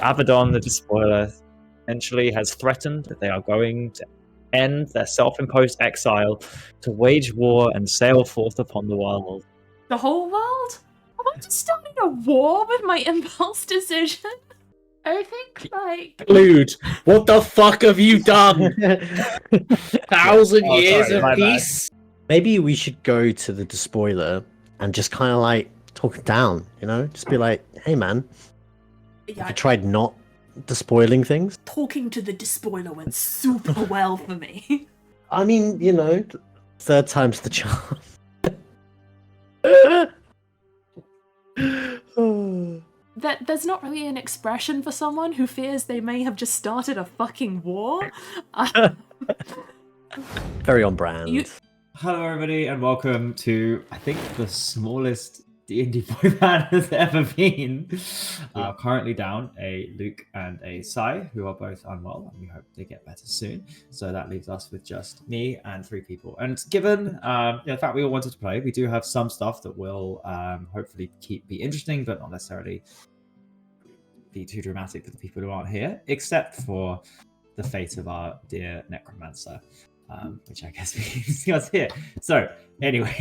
Abbadon, the Despoiler, essentially has threatened that they are going to end their self-imposed exile to wage war and sail forth upon the world. The whole world? I'm not just starting a war with my impulse decision. I think, like... Dude, what the fuck have you done? 1,000 years sorry, of my bad. peace? Maybe we should go to the Despoiler and just kind of like talk it down, you know? Just be like, hey man, have Yeah, you tried not despoiling things? talking to the Despoiler went super well for me. I mean, you know, third time's the charm. There's not really an expression for someone who fears they may have just started a fucking war. Very on brand. Hello, everybody, and welcome to, I think, the smallest D&D Boyband has ever been. Currently down a Luke and a Sai, who are both unwell, and we hope they get better soon. So that leaves us with just me and 3 people. And given the fact we all wanted to play, we do have some stuff that will hopefully be interesting, but not necessarily be too dramatic for the people who aren't here, except for the fate of our dear necromancer. Which I guess we can discuss here. So, anyway,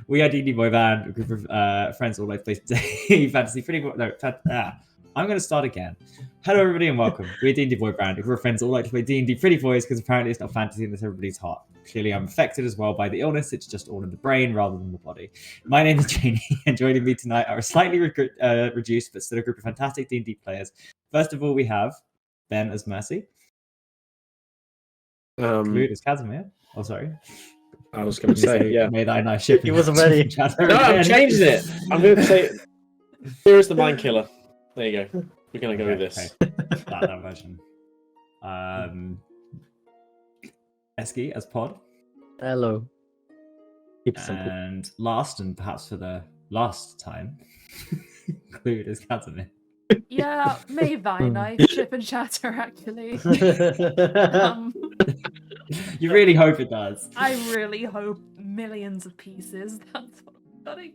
we are D&D Boyband, a group of friends all over the place today. Fantasy, I'm going to start again. Hello, everybody, and welcome. We're D&D Boyband, a group of friends all like to play D&D pretty boys, because apparently it's not fantasy and it's everybody's heart. Clearly, I'm affected as well by the illness. It's just all in the brain rather than the body. My name is Janie, and joining me tonight are a slightly reduced, but still a group of fantastic D&D players. First of all, we have Ben as Mercy. Clued as Casimir. Oh, sorry. I was going to say, yeah. May thy nice ship. He wasn't ready. No, I'm changing it. I'm going to say, here is the mind killer. There you go. We're going to go with this. Okay. that version. Eski as Pod. Hello. Keep it simple. And last, and perhaps for the last time, Clued as Casimir. Yeah, may thy nice ship and shatter, actually. You really hope it does. I really hope millions of pieces. That's what I'm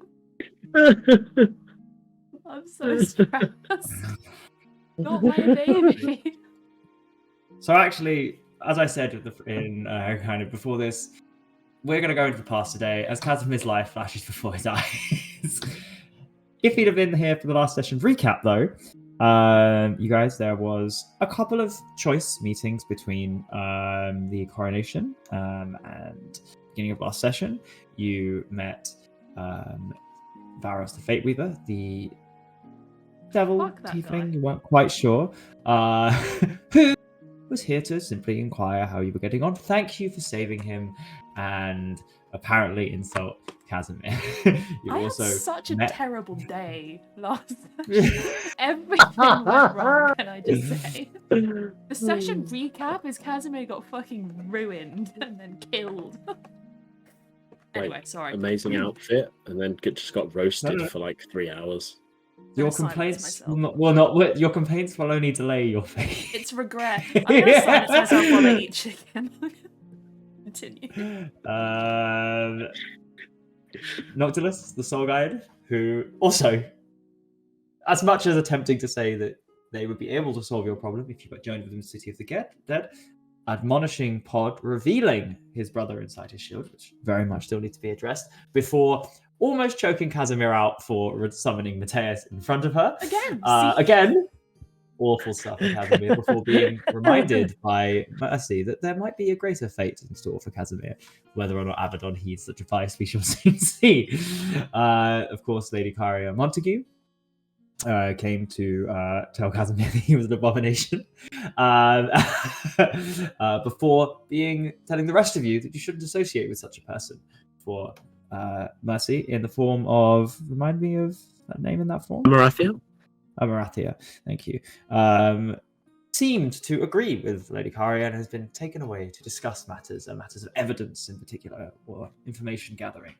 getting. I'm so stressed. Not my baby. So actually, as I said in kind of before this, we're going to go into the past today as Casimir's life flashes before his eyes. If he'd have been here for the last session recap, though, you guys, there was a couple of choice meetings between the coronation and beginning of last session. You met Varos the Fate Weaver, the devil tiefling, you weren't quite sure, who was here to simply inquire how you were getting on. Thank you for saving him and apparently insult Casimir. I had such a terrible day last session. Everything went wrong, can I just say? The session recap is Casimir got fucking ruined and then killed. Anyway, sorry. Amazing outfit, and then just got roasted for like 3 hours. Your complaints your complaints will only delay your fate. It's regret. I'm gonna silence myself while I eat chicken. Continue. Noctilus, the soul guide, who also, as much as attempting to say that they would be able to solve your problem if you got joined within the City of the Dead, admonishing Pod, revealing his brother inside his shield, which very much still needs to be addressed, before almost choking Casimir out for summoning Mateus in front of her. Again, awful stuff with Casimir before being reminded by Mercy that there might be a greater fate in store for Casimir. Whether or not Abbadon heeds such advice, we shall soon see. Of course, Lady Caria Montague came to tell Casimir that he was an abomination before telling the rest of you that you shouldn't associate with such a person. For Mercy, in the form of, remind me of that name in that form? Amarathia, thank you. Seemed to agree with Lady Caria and has been taken away to discuss matters of evidence in particular, or information gathering.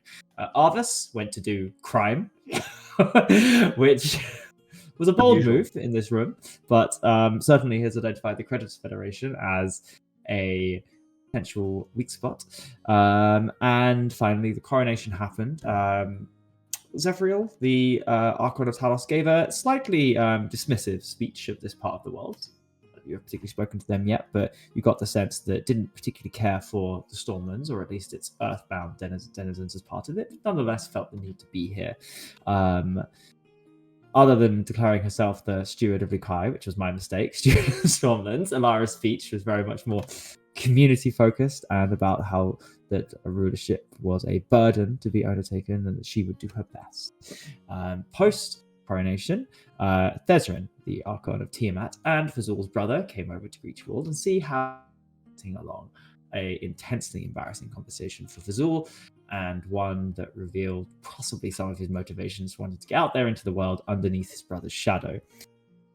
Arvis went to do crime, which was a bold move in this room, but certainly has identified the Creditors Federation as a potential weak spot. And finally, the coronation happened. Zephyriel, the Archon of Talos, gave a slightly dismissive speech of this part of the world. You haven't particularly spoken to them yet, but you got the sense that it didn't particularly care for the Stormlands, or at least its earthbound denizens as part of it, but nonetheless felt the need to be here. Other than declaring herself the steward of Lukai, which was my mistake, steward of Stormlands, Alara's speech was very much more community-focused and about how that a rulership was a burden to be undertaken and that she would do her best. Post-coronation, Thezrin, the Archon of Tiamat, and Fazul's brother came over to Reachwald and see how along a intensely embarrassing conversation for Fazul, and one that revealed possibly some of his motivations for wanting to get out there into the world underneath his brother's shadow.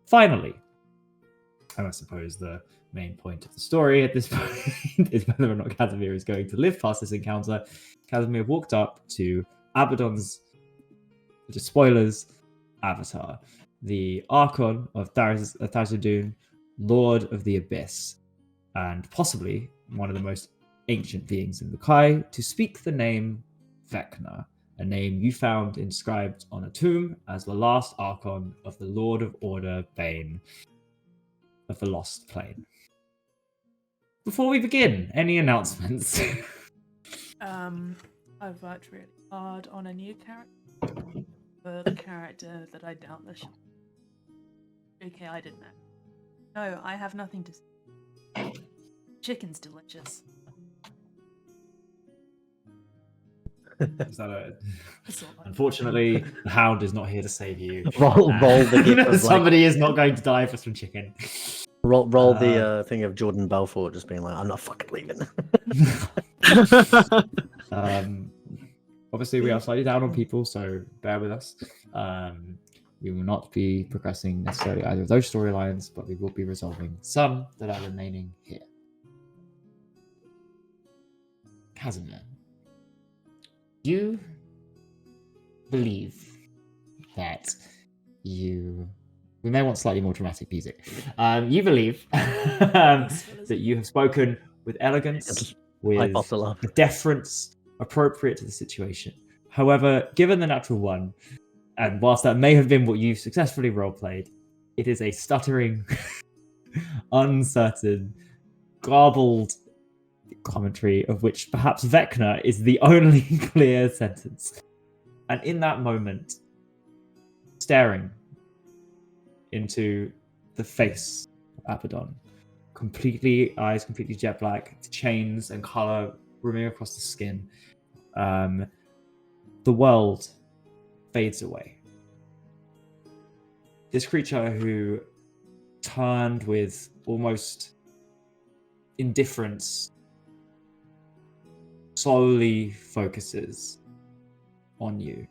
Finally, and I suppose the main point of the story at this point is whether or not Casimir is going to live past this encounter. Casimir walked up to Abbadon's, the Despoiler's avatar, the Archon of Thazadun, Lord of the Abyss, and possibly one of the most ancient beings in Lukai, to speak the name Vecna, a name you found inscribed on a tomb as the last Archon of the Lord of Order Bane of the Lost Plane. Before we begin, any announcements? I've worked really hard on a new character for the character that I doubtless should. Okay, I didn't know. No, I have nothing to say. Chicken's delicious. Is that Unfortunately, the Hound is not here to save you. Roll the gift of, somebody is not going to die for some chicken. Roll the thing of Jordan Belfort just being like, I'm not fucking leaving. Obviously, we are slightly down on people, so bear with us. We will not be progressing necessarily either of those storylines, but we will be resolving some that are remaining here. Casimir, you believe that we may want slightly more dramatic music. You believe that you have spoken with elegance, with deference appropriate to the situation. However, given the natural one, and whilst that may have been what you successfully roleplayed, it is a stuttering, uncertain, garbled commentary of which perhaps Vecna is the only clear sentence. And in that moment, staring into the face of Abbadon, eyes completely jet black, chains and color roaming across the skin, the world fades away. This creature who turned with almost indifference slowly focuses on you.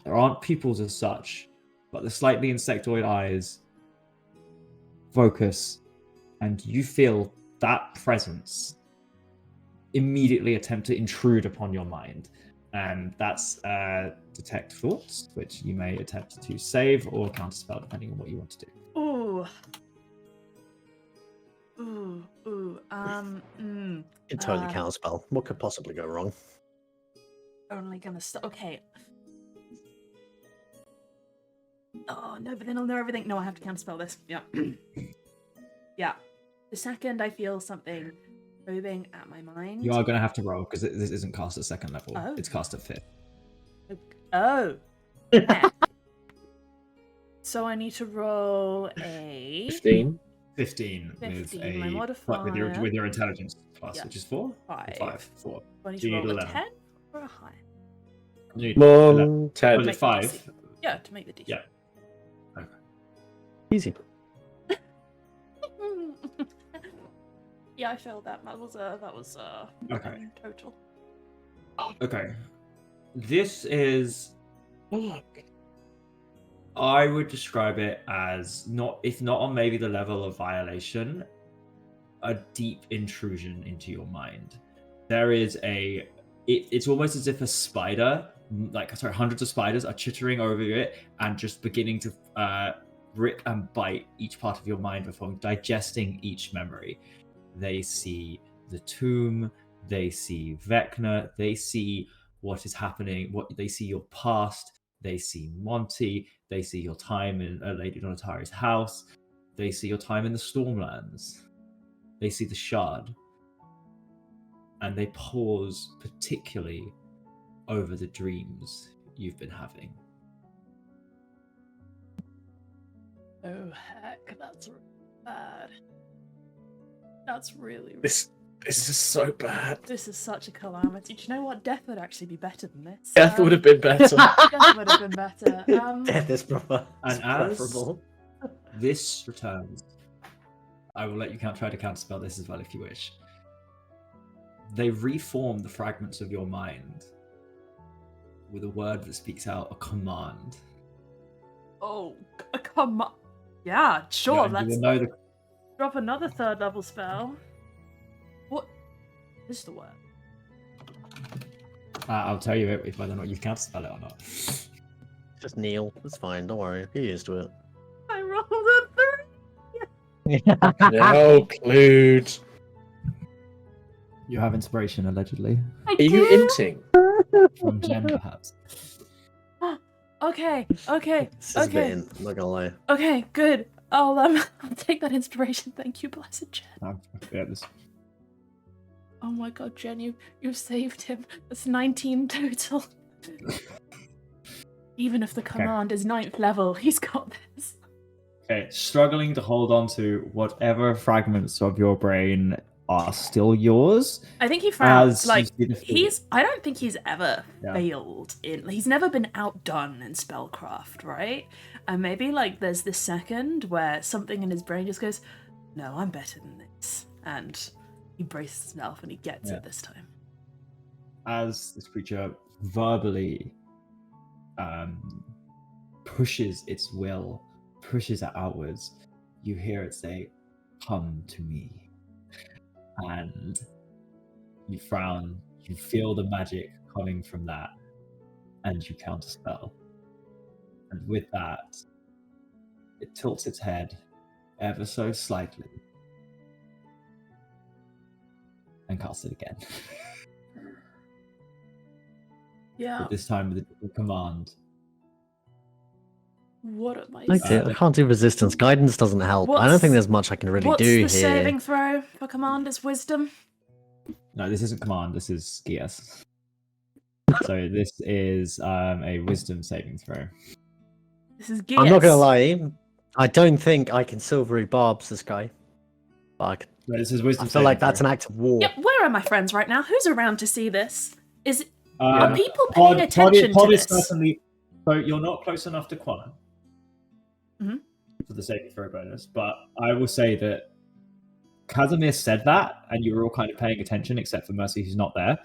There aren't pupils as such, but the slightly insectoid eyes focus, and you feel that presence immediately attempt to intrude upon your mind. And that's detect thoughts, which you may attempt to save or counterspell depending on what you want to do. Entirely counterspell. What could possibly go wrong? Only gonna okay. Oh no, but then I'll know everything. No, I have to counterspell this. Yeah. Yeah. The second I feel something moving at my mind. You are going to have to roll because this isn't cast at second level. Oh. It's cast at fifth. Oh. Yeah. So I need to roll a 15. 15 with my modifier. with your intelligence plus, Yeah. which is 4? 5. 4. Do I need Do to you need roll a 11? 10 or a high? You need Mom, 11. 10. Was it 5? Yeah, to make the DC. Yeah. Okay. Easy. Yeah, I failed that. That was Okay. total. Okay. This is... I would describe it as, if not on maybe the level of violation, a deep intrusion into your mind. There is it's almost as if a spider, hundreds of spiders are chittering over it and just beginning to rip and bite each part of your mind before digesting each memory. They see the tomb, they see Vecna, they see what is happening. What they see your past. They see Monty. They see your time in Lady Donatari's house. They see your time in the Stormlands. They see the Shard. And they pause particularly over the dreams you've been having. Oh heck, that's really bad. That's really This is so bad. This is such a calamity. Do you know what? Death would actually be better than this. Death would have been better. Death would have been better. Death is proper. And preferable. as this returns, I will let you try to counterspell this as well if you wish. They reform the fragments of your mind with a word that speaks out, a command. Oh, come on. Yeah, sure. Yeah, and you Let's will know the drop another 3rd level spell. What is the word? I'll tell you if whether or not you counterspell it or not. Just kneel. It's fine. Don't worry. Get used to it. I rolled a 3. No, Clued. You have inspiration, allegedly. I Are you do? inting? From Jen, perhaps. Okay. This is a bit Okay. in, I'm not gonna lie. Okay. Good. I'll take that inspiration. Thank you, blessed Jen. Oh my God, Jen, you saved him. That's 19 total. Even if the command is 9th level, he's got this. Okay, struggling to hold on to whatever fragments of your brain are still yours. I think he found As like you see the I don't think he's ever Yeah. failed in. He's never been outdone in spellcraft, right? And maybe like there's this second where something in his brain just goes, "No, I'm better than this," and he braces himself and he gets Yeah. it this time. As this creature verbally pushes its will, pushes it outwards, you hear it say, "Come to me." And you frown, you feel the magic coming from that, and you counterspell. And with that, it tilts its head ever so slightly and casts it again. Yeah. But this time with a different command. What am I? I can't do resistance. Guidance doesn't help. I don't think there's much I can really What's do the here. saving throw for commander's wisdom? No, this isn't command, this is GS. So this is a wisdom saving throw. This is I'm not gonna Geas. lie. I don't think I can silvery barbs this guy. But No, this is wisdom I feel like that's saving an act of war. Yep. Where are my friends right now? Who's around to see this? Is it? throw. Are people paying attention Pod to is this? certainly. So you're not close enough to Quan Mhm. for the saving throw bonus, but I will say that Casimir said that, and you were all kind of paying attention, except for Mercy, who's not there.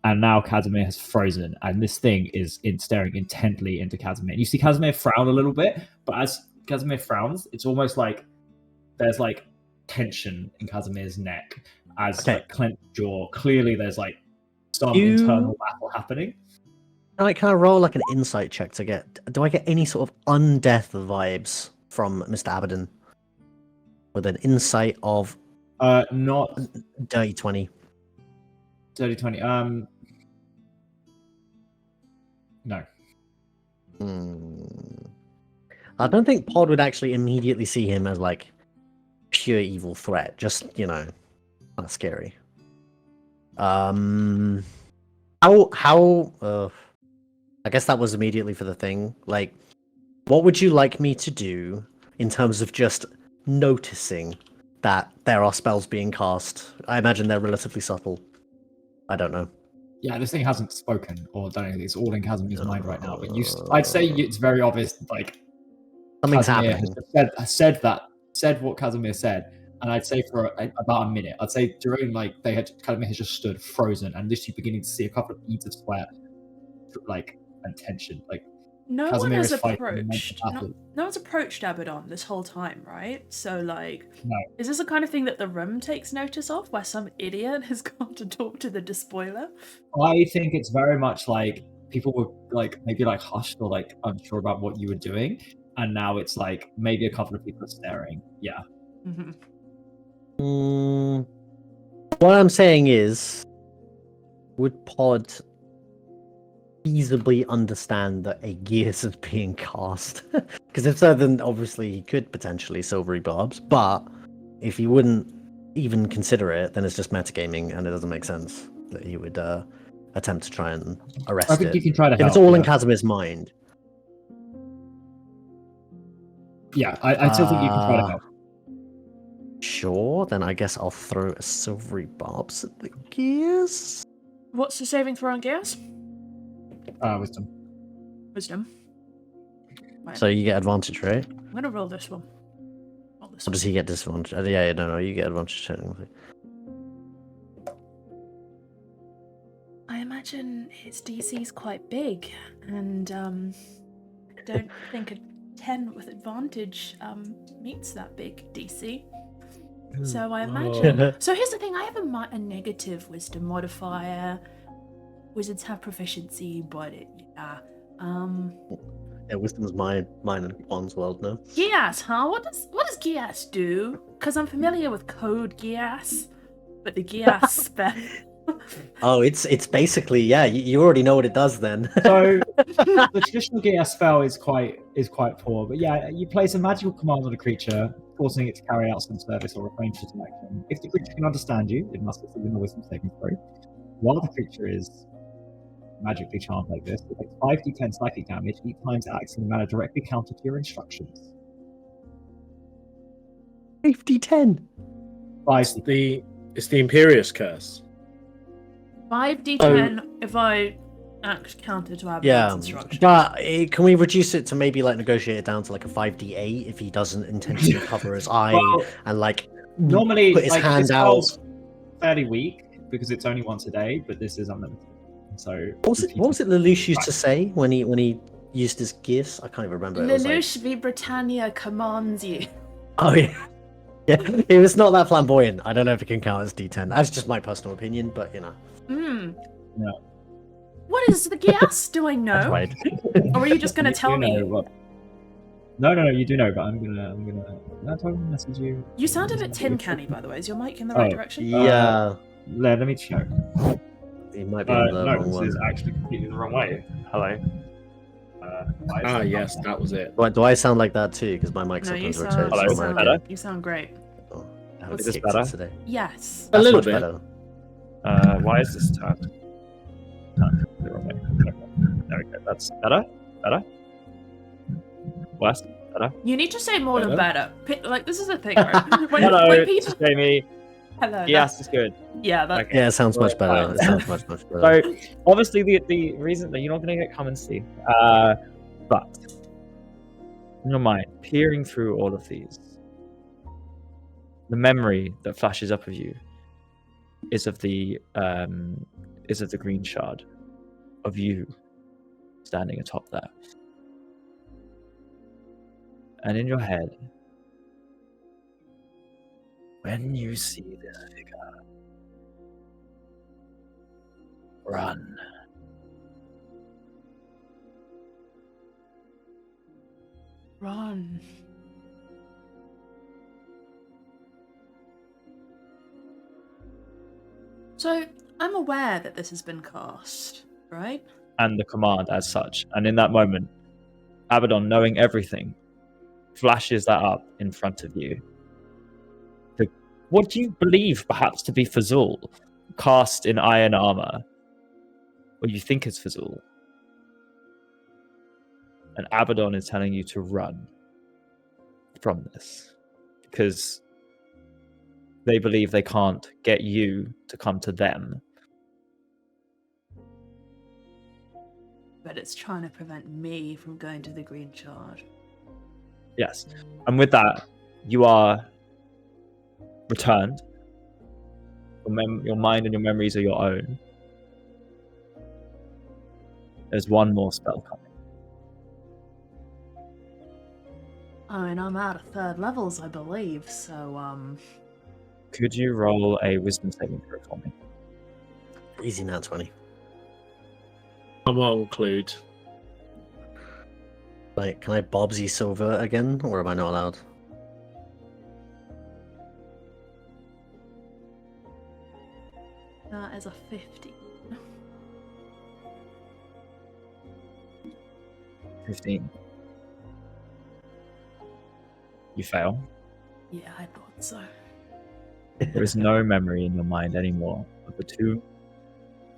And now Casimir has frozen, and this thing is staring intently into Casimir. And you see Casimir frown a little bit, but as Casimir frowns, it's almost like there's like tension in Casimir's neck as Okay. like clenched jaw. Clearly, there's like some You- internal battle happening. Can I roll like an insight check to get? Do I get any sort of undeath vibes from Mr. Abbadon? With an insight of Not dirty 20. dirty 20. No. I don't think Pod would actually immediately see him as like pure evil threat. Just kind of scary. I guess that was immediately for the thing. Like, what would you like me to do in terms of just noticing that there are spells being cast? I imagine they're relatively subtle. I don't know. Yeah, this thing hasn't spoken or done anything. It's all in Casimir's mind right now. But I'd say it's very obvious. Like Something's Casimir happening. has said what Casimir said, and I'd say for about a minute. I'd say during Casimir has just stood frozen and literally beginning to see a couple of beads of sweat, like and tension. Like No one Casimir has is fighting a mental approached. battle. No one's approached Abbadon this whole time, right? So, like, No. is this the kind of thing that the room takes notice of, where some idiot has gone to talk to the Despoiler? I think it's very much like people were like maybe like hushed or like unsure about what you were doing, and now it's like maybe a couple of people are staring. Yeah. Mm-hmm. What I'm saying is, would Pod feasibly understand that a gears is being cast. Because if so, then obviously he could potentially silvery barbs. But if he wouldn't even consider it, then it's just metagaming, and it doesn't make sense that he would attempt to try and arrest I think it. you can try to If help. it's all in yeah. Casimir's mind. Yeah, I still think you can try to help. Sure, then I guess I'll throw a silvery barbs at the gears. What's the saving throw on gears? Wisdom. Wisdom. Right. So you get advantage, right? I'm gonna roll this one. Roll this Or one. does he get disadvantage? Yeah, no, you get advantage technically. I imagine his DC's quite big, and I don't think a 10 with advantage meets that big DC. So I imagine. So here's the thing: I have a negative wisdom modifier. Wizards have proficiency, but yeah. Yeah, wisdom's mine and Juan's world, no? Gias, huh? What does Gias do? Because I'm familiar with Code Gias, but the Gias spell. Oh, it's basically, yeah, you already know what it does then. So the traditional gear spell is quite poor, but yeah, you place a magical command on a creature, forcing it to carry out some service or refrain from action. If the creature can understand you, it must succeed in a wisdom saving throw. While the creature is magically charmed like this, it takes 5d10 psychic damage each time it acts in a manner directly counter to your instructions. 50-10. It's the Imperious Curse. 5d10 if I act counter to Abbadon's Yeah, instructions. but can we reduce it to maybe like negotiate it down to like a 5d8 if he doesn't intentionally cover his eye Well, and like Normally, put his like, hand this out? spell's fairly weak because it's only once a day, but this is unlimited. So What was it Lelouch used to say when he used his gifts? I can't even remember. It was like, Lelouch v Britannia commands you. oh yeah. Yeah, it was not that flamboyant. I don't know if it can count as D10. That's just my personal opinion, but you know. No. What is the Gias? Do I That's know? right. Or are you just gonna You tell do me? know what- No, you do know, but I'm gonna message you. You sound a bit tin canny, by the way. Is your mic in the right Oh. direction? Yeah, Let me check. it might be on the No, wrong this one. is actually completely the wrong way. Hello. Why is it Yes, not- that was it. Do I sound like that too? Because my mic No, you sometimes sound, rotates. Hello, you, is sound, that better? you sound great. I haven't Is this kicked it better? today. Yes. A That's little much bit. better. Why is this turned? No, the wrong way. There we go. That's better. Better. Worse. Better. You need to say more than Better? better. Like, this is the thing, right? When, Hello, when people... Jamie. Hello. Yes, it's good. Yeah, that... Okay. Yeah, it sounds much better. Fine. It sounds much better. So, obviously, the reason that you're not going to get come and see, but in your mind, peering through all of these, the memory that flashes up of you is of the green shard, of you standing atop there, and in your head, when you see this figure, run. Run. So, I'm aware that this has been cast, right? And the command as such. And in that moment, Abbadon, knowing everything, flashes that up in front of you. What do you believe perhaps to be Fazul, cast in iron armor? What you think is Fazul. And Abbadon is telling you to run from this. Because they believe they can't get you to come to them. But it's trying to prevent me from going to the Green Shard. Yes. And with that, you are returned. Your mind and your memories are your own. There's one more spell coming. I mean, I'm out of third levels, I believe, so, Could you roll a wisdom saving throw for me? Easy nat 20. Come on, Clued. Like, can I Bobsy Silver again, or am I not allowed? that is a 50. 15. You fail. Yeah, I thought so. There is no memory in your mind anymore of the tomb,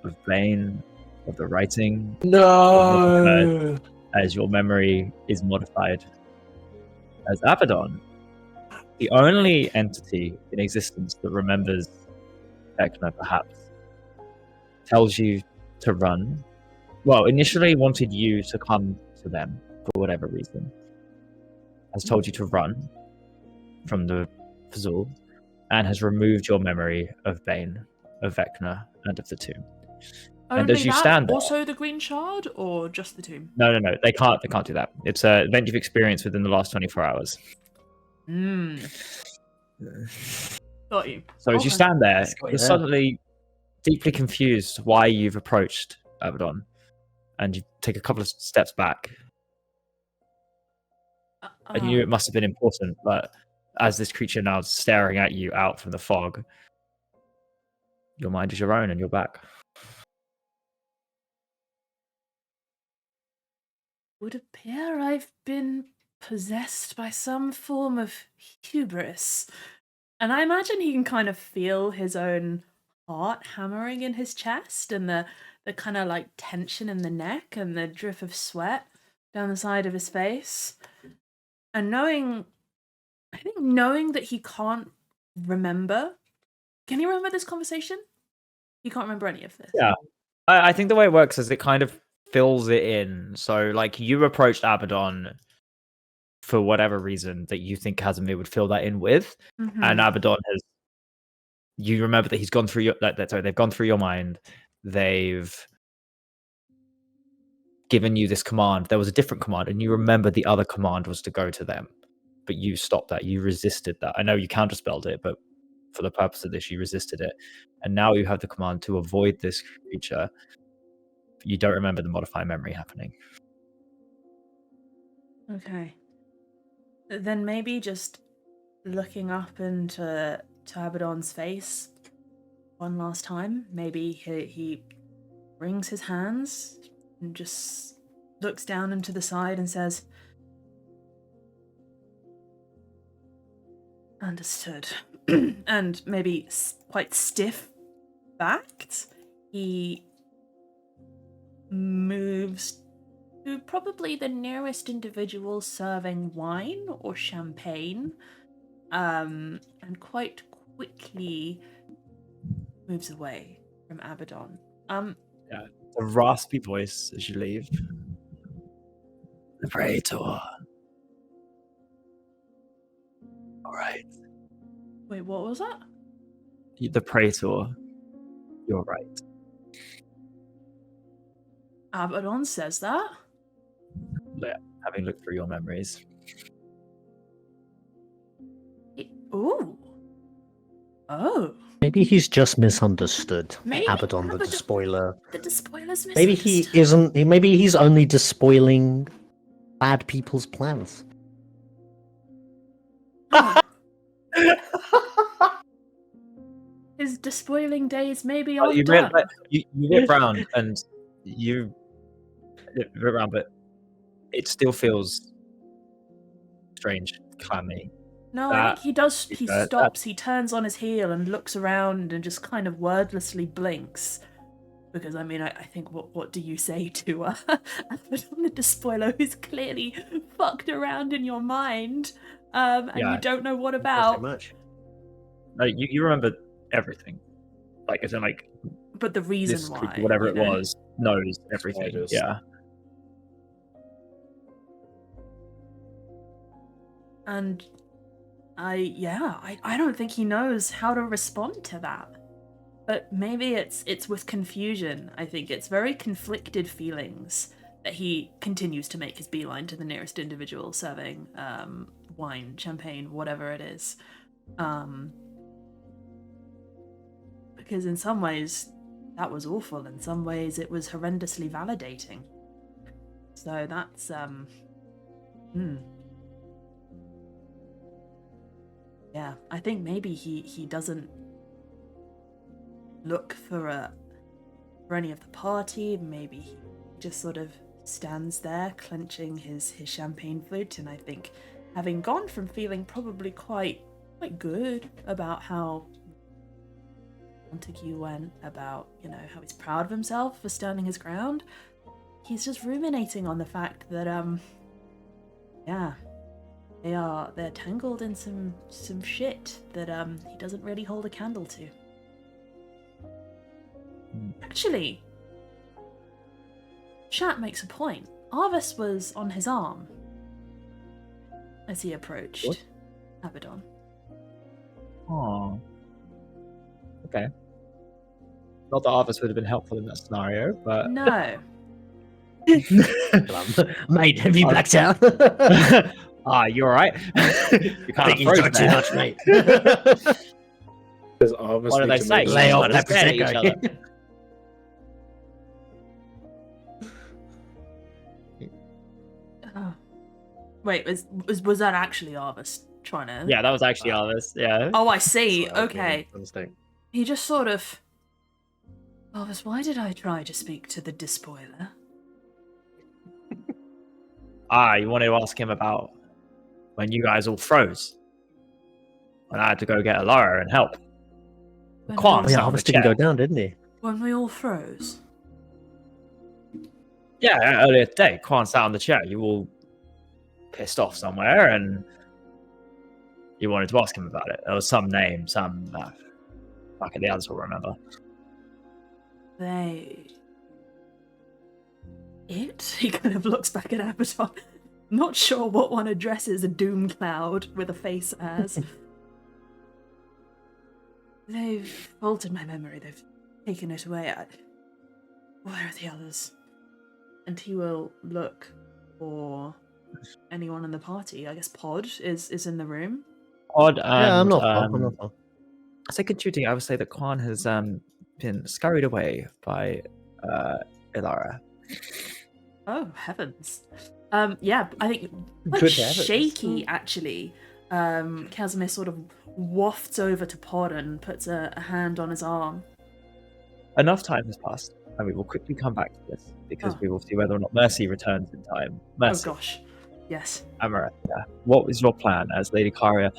of Bane, of the writing, No. as your memory is modified as Abbadon, the only entity in existence that remembers Vecna, perhaps, tells you to run. Well, initially wanted you to come to them for whatever reason. Has told you to run from the Fazul and has removed your memory of Bane, of Vecna, and of the tomb. And Only as you that, stand there, also the green shard, or just the tomb? no, they can't do that. It's an event you've experienced within the last 24 hours. Got you. So as you stand there, Got you you're there. suddenly deeply confused why you've approached Abbadon, and you take a couple of steps back. I knew it must have been important, but as this creature now is staring at you out from the fog, your mind is your own and you're back. Would appear I've been possessed by some form of hubris. And I imagine he can kind of feel his own heart hammering in his chest and the kind of like tension in the neck and the drip of sweat down the side of his face. And knowing that he can't remember. Can you remember this conversation? He can't remember any of this. Yeah. I think the way it works is it kind of fills it in. So, like, you approached Abbadon for whatever reason that you think Casimir would fill that in with, and Abbadon has. You remember that he's gone through your. They've gone through your mind. They've given you this command. There was a different command, and you remember the other command was to go to them, but you stopped that. You resisted that. I know you counterspelled it, but for the purpose of this, you resisted it, and now you have the command to avoid this creature. You don't remember the modified memory happening. Okay. Then maybe just looking up into Abbadon's face one last time. Maybe he wrings his hands and just looks down into the side and says, "Understood." And maybe quite stiff-backed, he moves to probably the nearest individual serving wine or champagne, and quite quickly moves away from Abbadon. Yeah, a raspy voice as you leave. The Praetor. All right. Wait, what was that? The Praetor. You're right. Abbadon says that? Having looked through your memories. Ooh. Oh. Maybe he's just misunderstood. Maybe Abbadon, the Despoiler. The Despoiler's Maybe he isn't. Maybe he's only despoiling bad people's plans. Oh. His despoiling days maybe aren't done. You rip round and you rip around, but it still feels strange, clammy. No, I think he does. He stops, he turns on his heel and looks around and just kind of wordlessly blinks. Because, I mean, I think, what do you say to Abbadon the Despoiler, who's clearly fucked around in your mind, and you don't know what about? Much. Like, you remember everything. Like, as in, like... But the reason this why... creature, whatever it was, knows everything. Spiders. Yeah. And... I don't think he knows how to respond to that. But maybe it's with confusion. I think it's very conflicted feelings that he continues to make his beeline to the nearest individual serving wine, champagne, whatever it is. Because in some ways that was awful. In some ways it was horrendously validating. So that's Yeah, I think maybe he doesn't look for any of the party. Maybe he just sort of stands there clenching his champagne flute, and I think having gone from feeling probably quite good about how Montague went, about, you know, how he's proud of himself for standing his ground, he's just ruminating on the fact that yeah, they're tangled in some shit that he doesn't really hold a candle to. Actually, Chat makes a point. Arvis was on his arm as he approached What? Abbadon. Oh. Okay. Not that Arvis would have been helpful in that scenario, but No. Mate, have you blacked out? you alright? You I can't think you talk too much, mate. Does Arvis What do need they to say? make Lay Just off let that us stare at each other. prosecco. Oh. Wait, was that actually Arvis trying to? Yeah, that was actually Arvis. Yeah. Oh, I see. Sorry, Okay. mistake. He just sort of. Arvis, why did I try to speak to the Despoiler? You wanted to ask him about when you guys all froze. When I had to go get Alara and help. When Quan we- Oh, yeah, sat on the Harvest didn't chair. go down, didn't he? When we all froze. Yeah, earlier today, Quan sat on the chair. You all pissed off somewhere, and you wanted to ask him about it. There was some name, fuck it, the others will remember. It? He kind of looks back at Abbadon. Not sure what one addresses a doom cloud with a face as. They've altered my memory. They've taken it away. Where are the others? And he will look for anyone in the party. I guess Pod is in the room. Odd, and Yeah, I'm not far. I'm not far. second shooting, I would say that Quan has been scurried away by Ilara. Oh, heavens. Yeah, I think quite Good heavens. shaky, actually. Casimir sort of wafts over to Pod and puts a hand on his arm. Enough time has passed, and we will quickly come back to this, because we will see whether or not Mercy returns in time. Mercy, Oh gosh. Yes. Amarantha, what is your plan as Lady Karia?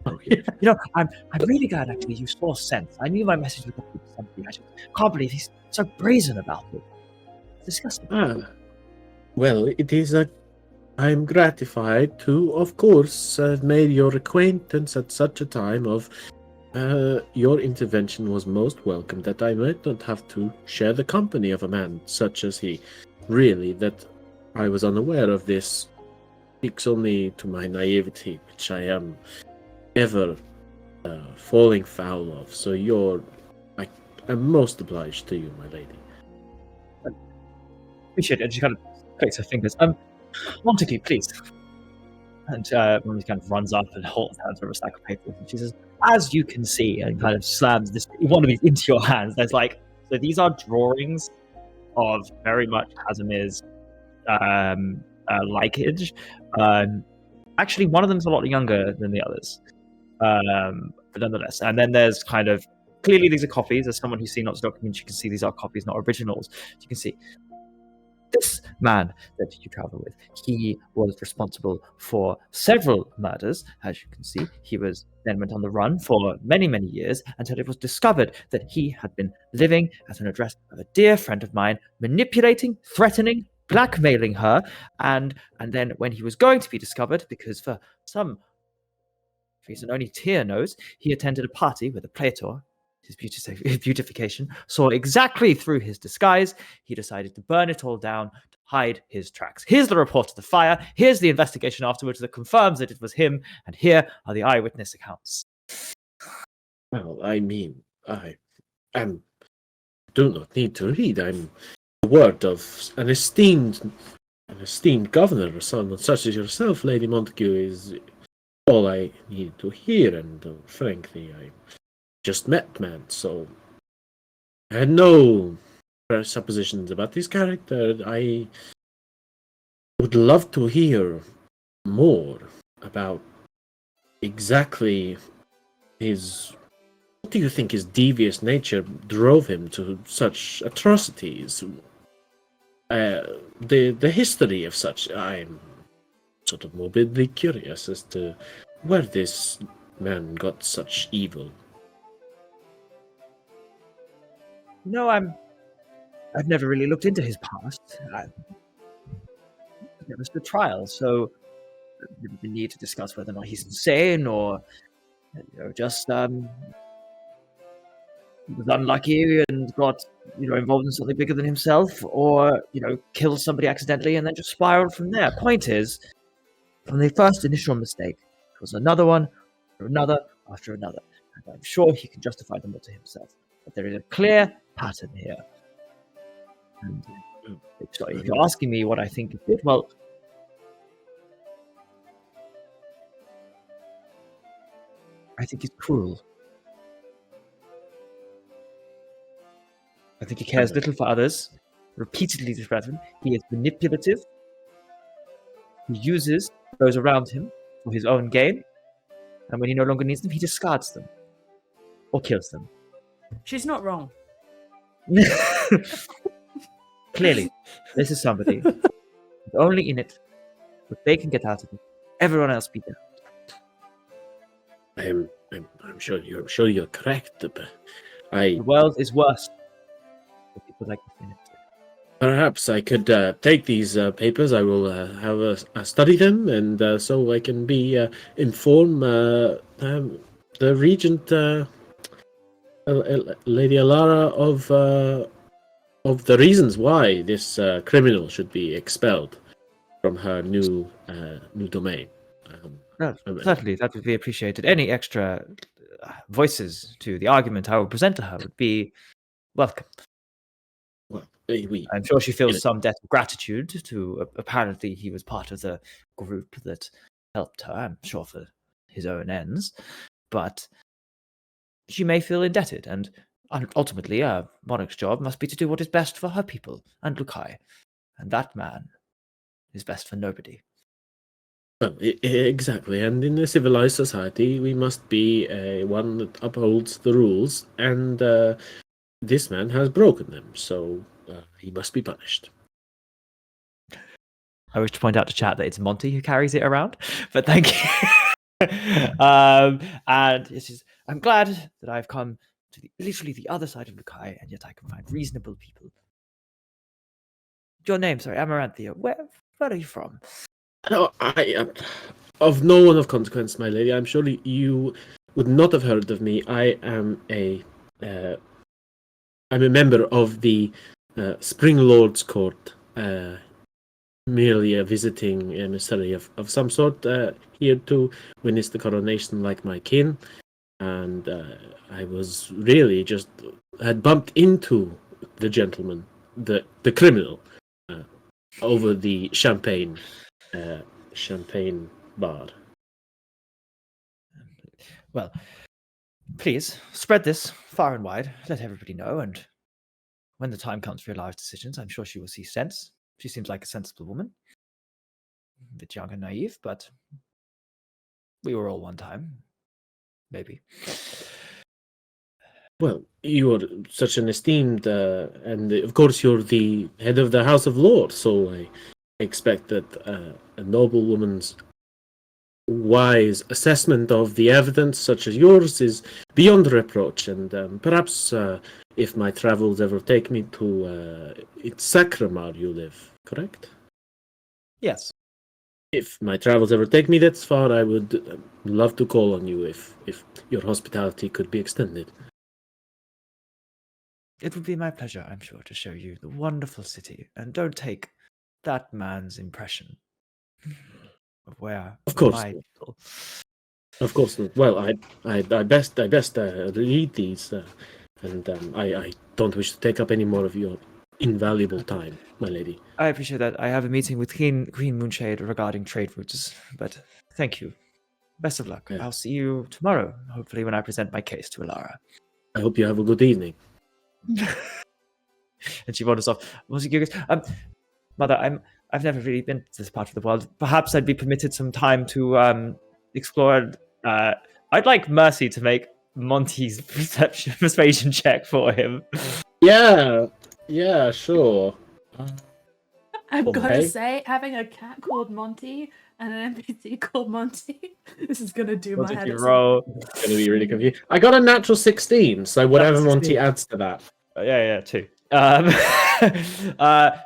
Oh, yeah. You know, I'm really glad actually you saw sense. I knew my message would get to somebody. I just can't believe he's so brazen about it. It's disgusting. Well, it is I'm gratified to, of course, have made your acquaintance at such a time of. Your intervention was most welcome, that I might not have to share the company of a man such as he. Really, that I was unaware of this speaks only to my naivety, which I am ever falling foul of. So I'm most obliged to you, my lady. Appreciate it. And she kind of clicks her fingers. Montague, please. And Montague kind of runs up and holds hands over a stack of papers. And she says, as you can see, and kind of slams one of these into your hands. There's so these are drawings of very much Casimir's likeage. Actually, one of them's a lot younger than the others. But nonetheless. And then there's kind of, clearly these are copies. As someone who's seen lots of documents, you can see these are copies, not originals. You can see this man that you travel with, he was responsible for several murders. As you can see, he then went on the run for many, many years until it was discovered that he had been living at an address of a dear friend of mine, manipulating, threatening, blackmailing her, and then when he was going to be discovered, because for some reason only Tyr knows, he attended a party where the Praetor, his beautification, saw exactly through his disguise. He decided to burn it all down to hide his tracks. Here's the report of the fire. Here's the investigation afterwards that confirms that it was him. And here are the eyewitness accounts. Well, I mean, I do not need to read. I'm the word of an esteemed governor, or someone such as yourself, Lady Montague, is all I need to hear. And frankly, I just met man, so I had no suppositions about his character. I would love to hear more about exactly what do you think his devious nature drove him to such atrocities? the history of such. I'm sort of morbidly curious as to where this man got such evil. No, I've never really looked into his past. I've never stood trial, so the need to discuss whether or not he's insane or just was unlucky and got involved in something bigger than himself, or killed somebody accidentally and then just spiraled from there. Point is, from the first initial mistake, it was another one after another after another, and I'm sure he can justify them all to himself. But there is a clear pattern here. And if you're asking me what I think he did, well, I think he's cruel. I think he cares little for others, repeatedly threatens. He is manipulative. He uses those around him for his own gain, and when he no longer needs them, he discards them or kills them. She's not wrong. Clearly, this is somebody who's only in it what they can get out of it. Everyone else be there. I'm sure you're correct, but The world is worse for people like this in it. Perhaps I could take these papers. I will have a study them, and so I can be inform the regent, Lady Alara, of the reasons why this criminal should be expelled from her new domain. Certainly, that would be appreciated. Any extra voices to the argument I will present to her would be welcome. Well, I'm sure she feels some debt of gratitude to apparently he was part of the group that helped her, I'm sure for his own ends, but she may feel indebted, and ultimately a monarch's job must be to do what is best for her people and Lukai, and that man is best for nobody. Well, exactly, and in a civilized society, we must be one that upholds the rules, and this man has broken them, so he must be punished. I wish to point out to chat that it's Monty who carries it around, but thank you. And it's just, I'm glad that I've come to literally the other side of Lukai, and yet I can find reasonable people. Your name, sorry, Amaranthia. Where are you from? No, I am of no one of consequence, my lady. I'm sure you would not have heard of me. I am I'm a member of the Spring Lord's Court, merely a visiting emissary of some sort, here to witness the coronation like my kin. And I was really just had bumped into the gentleman, the criminal, over the champagne bar. Well, please spread this far and wide. Let everybody know, and when the time comes for your life decisions, I'm sure she will see sense. She seems like a sensible woman. A bit young and naive, but we were all one time. Maybe. Well, you are such an esteemed, and of course you're the head of the House of Lords, so I expect that a noble woman's wise assessment of the evidence, such as yours, is beyond reproach. And perhaps if my travels ever take me to it's Sacramar you live, correct? Yes. If my travels ever take me that far, I would love to call on you if your hospitality could be extended. It would be my pleasure, I'm sure, to show you the wonderful city, and don't take that man's impression of where Of course, my people. Of course not. Well, I best read these, and I don't wish to take up any more of your invaluable time, my lady. I appreciate that. I have a meeting with Queen Moonshade regarding trade routes, but thank you. Best of luck. Yeah. I'll see you tomorrow, hopefully when I present my case to Alara. I hope you have a good evening. And she wanders off. Mother, I've never really been to this part of the world. Perhaps I'd be permitted some time to explore. I'd like Mercy to make Monty's persuasion check for him. Yeah, sure. I've got to Okay. say, having a cat called Monty and an NPC called Monty, this is gonna do What my did head. you at some roll? It's gonna be really confused. I got a natural 16, so whatever Natural Monty 16. adds to that. Yeah, 2.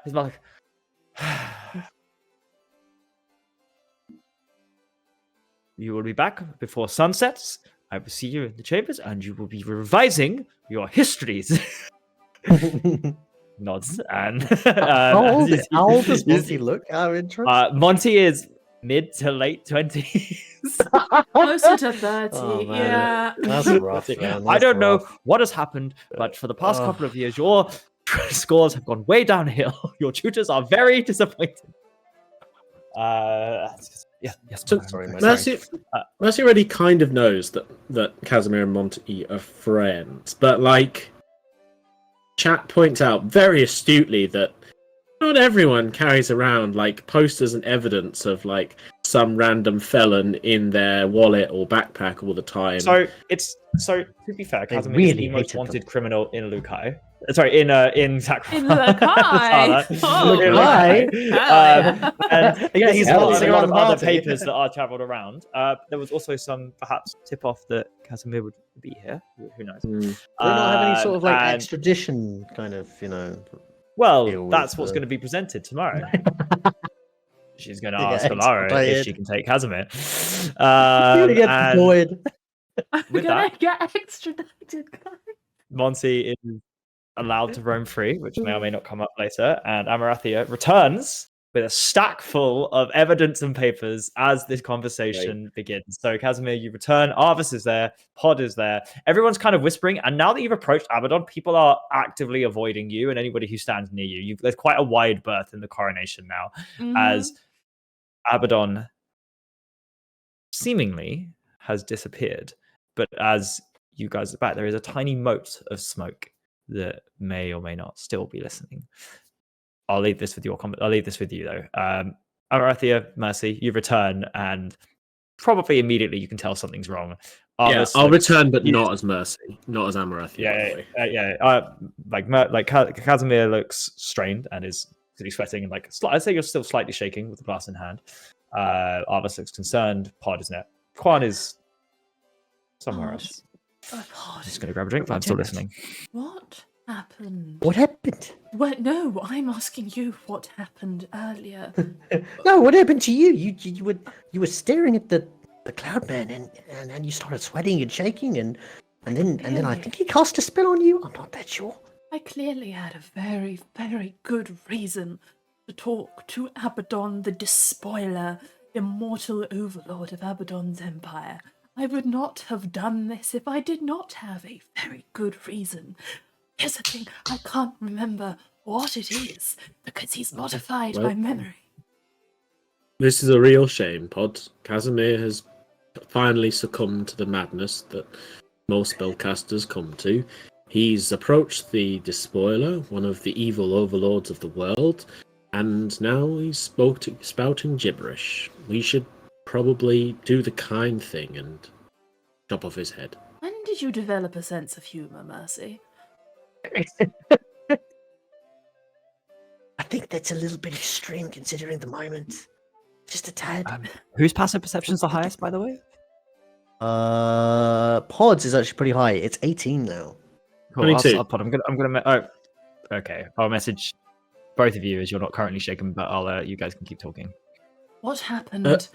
His mother. You will be back before sunsets. I will see you in the chambers, and you will be revising your histories. Nods and How old does Monty look? Out of interest. Monty is mid to late 20s. Closer to 30, Oh, man. yeah. That's rough, man. I That's don't know rough. what has happened, but for the past Ugh. couple of years, your scores have gone way downhill. Your tutors are very disappointed. Yes. So, Sorry, my Mercy already kind of knows that Casimir and Monty are friends, but like, chat points out very astutely that not everyone carries around like posters and evidence of like some random felon in their wallet or backpack all the time. So to be fair, They Casimir is really the most hated wanted them. criminal in Lukai. Sorry, in Sacrifice. In Lukai? Oh, In Lukai? Lukai. Hell yeah. And Yeah, he's this is part of bouncing a lot around of the other party. papers that are travelled around. There was also some perhaps tip off that Casimir would be here. Who knows? Hmm. Do they not have any sort of like And- extradition kind of, Well, deal that's with what's the- going to be presented tomorrow. She's going to They get ask Lara if extradited. she can take Casimir. You're gonna get And deployed. I'm with gonna that- get extradited, guys. Monty is allowed to roam free, which may or may not come up later. And Amarathia returns with a stack full of evidence and papers as this conversation begins. So, Casimir, you return. Arvis is there. Pod is there. Everyone's kind of whispering. And now that you've approached Abbadon, people are actively avoiding you and anybody who stands near you. There's quite a wide berth in the coronation now, as Abbadon seemingly has disappeared. But as you guys are back, there is a tiny mote of smoke that may or may not still be listening. I'll leave this with your comment. I'll leave this with you though. Amarathia, Mercy, you return, and probably immediately you can tell something's wrong. Yeah, Arvis I'll looks- not as you- not as Mercy, not as Amarathia. by the way. Casimir looks strained and is sweating and I'd say you're still slightly shaking with the glass in hand. Arvis looks concerned. Pod is net. Quan is somewhere Pod. else. Oh, I'm God. just going to grab a drink, but I'm still listening. What happened? What happened? What? No, I'm asking you what happened earlier. No, what happened to you? You were staring at the cloud man and you started sweating and shaking and then I Really? think he cast a spell on you. I'm not that sure. I clearly had a very, very good reason to talk to Abbadon the Despoiler, immortal overlord of Abbadon's empire. I would not have done this if I did not have a very good reason. Here's the thing, I can't remember what it is, because he's modified well- my memory. This is a real shame, Pod. Casimir has finally succumbed to the madness that most spellcasters come to. He's approached the Despoiler, one of the evil overlords of the world, and now he's spouting gibberish. We should probably do the kind thing and chop off his head. When did you develop a sense of humour, Mercy? I think that's a little bit extreme considering the moment. Just a tad. Whose passive perception's the highest, by the way? Pods is actually pretty high. It's 18 now. Cool, 22. I'll put. I'm gonna. Okay. I'll message both of you as you're not currently shaken, but I'll. You guys can keep talking. What happened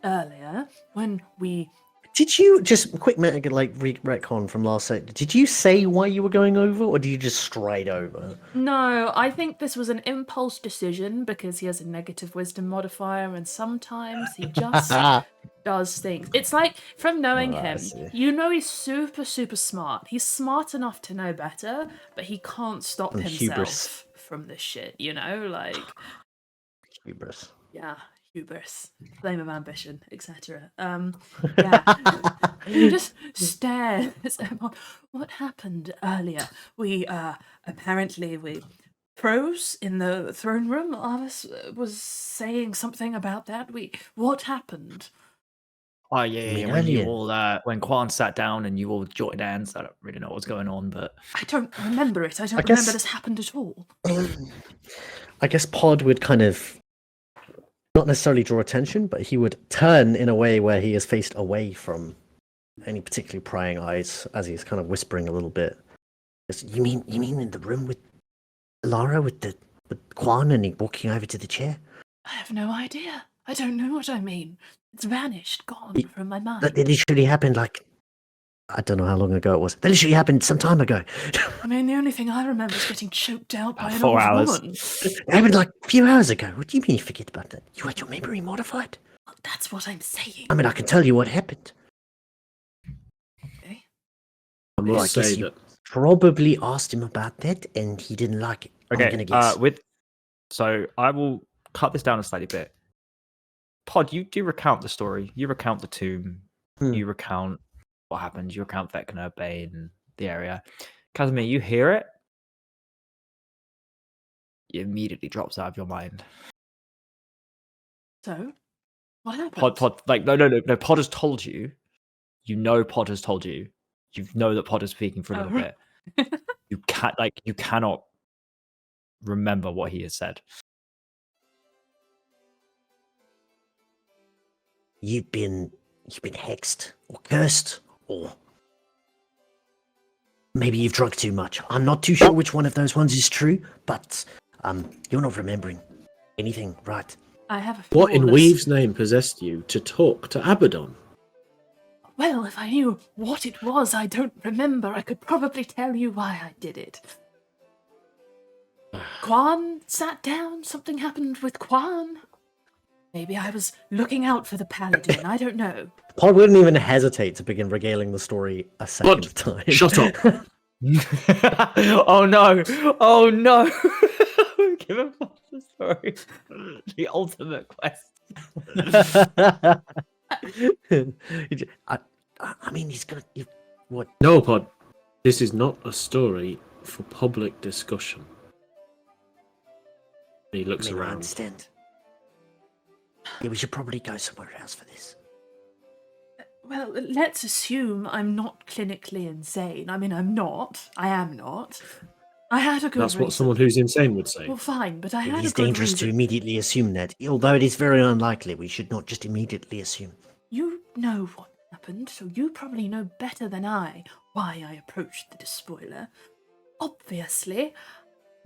earlier when we... Did you just quick retcon from last set? Did you say why you were going over, or did you just stride over? No, I think this was an impulse decision because he has a negative wisdom modifier and sometimes he just does things. It's like, from knowing Oh, I him, see. you know he's super, super smart. He's smart enough to know better, but he can't stop And himself hubris. from this shit, you know? Like, Hubris. yeah, hubris, flame of ambition, etc. Yeah. You just stare at someone. What happened earlier? We pros in the throne room. Arvis was saying something about that. What happened? Oh yeah. When you When Quan sat down and you all joined hands, I don't really know what's going on, but I don't remember it. I don't I guess- remember this happened at all. I guess Pod would kind of not necessarily draw attention, but he would turn in a way where he is faced away from any particularly prying eyes as he's kind of whispering a little bit. You mean in the room with Lara with Quan and he walking over to the chair? I have no idea. I don't know what I mean. It's vanished, gone from my mind. That literally happened like, I don't know how long ago it was. That literally happened some time ago. I mean, the only thing I remember is getting choked out by an 4 old hours. woman. It happened like a few hours ago. What do you mean you forget about that? You had your memory modified? Well, that's what I'm saying. I mean, I can tell you what happened. Okay. I Well, I must guess say you that probably asked him about that and he didn't like it. I'm Okay, gonna guess. So I will cut this down a slightly bit. Pod, you do recount the story. You recount the tomb. You recount what happened. You recount Vecna, Bane, the area. Casimir, you hear it. It immediately drops out of your mind. So, what happened? Pod, like no. Pod has told you. You know Pod has told you. You know that Pod is speaking for a little bit. You cannot remember what he has said. You've been hexed or cursed or maybe you've drunk too much. I'm not too sure which one of those ones is true, but you're not remembering anything, right? I have a what in flawless- Weave's name possessed you to talk to Abbadon? Well, if I knew what it was I don't remember, I could probably tell you why I did it. Quan sat down, something happened with Quan. Maybe I was looking out for the paladin, I don't know. Pod wouldn't even hesitate to begin regaling the story a second time. Shut up. Oh no! Oh no! Give him the story. The ultimate quest. I mean, he's gonna. What? No, Pod. This is not a story for public discussion. He looks I around. understand. Yeah, we should probably go somewhere else for this. Well, let's assume I'm not clinically insane. I mean, I'm not. I am not. I had a good That's what reason. someone who's insane would say. Well, fine, but I It had is a good dangerous reason. to immediately assume that, although it is very unlikely. We should not just immediately assume. You know what happened, so you probably know better than I why I approached the Despoiler. Obviously,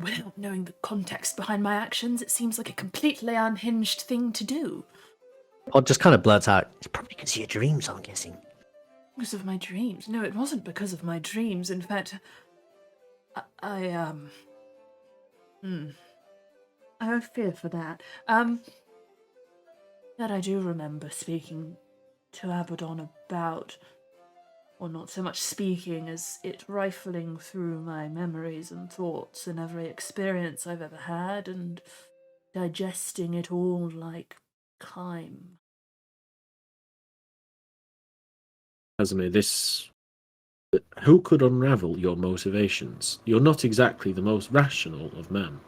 without knowing the context behind my actions, it seems like a completely unhinged thing to do. Pod just kind of blurts out. It's probably because of your dreams, I'm guessing. Because of my dreams. No, it wasn't because of my dreams. In fact, I have fear for that. That I do remember speaking to Abbadon about, or not so much speaking as it rifling through my memories and thoughts and every experience I've ever had and digesting it all like chyme. Casimir, who could unravel your motivations? You're not exactly the most rational of men.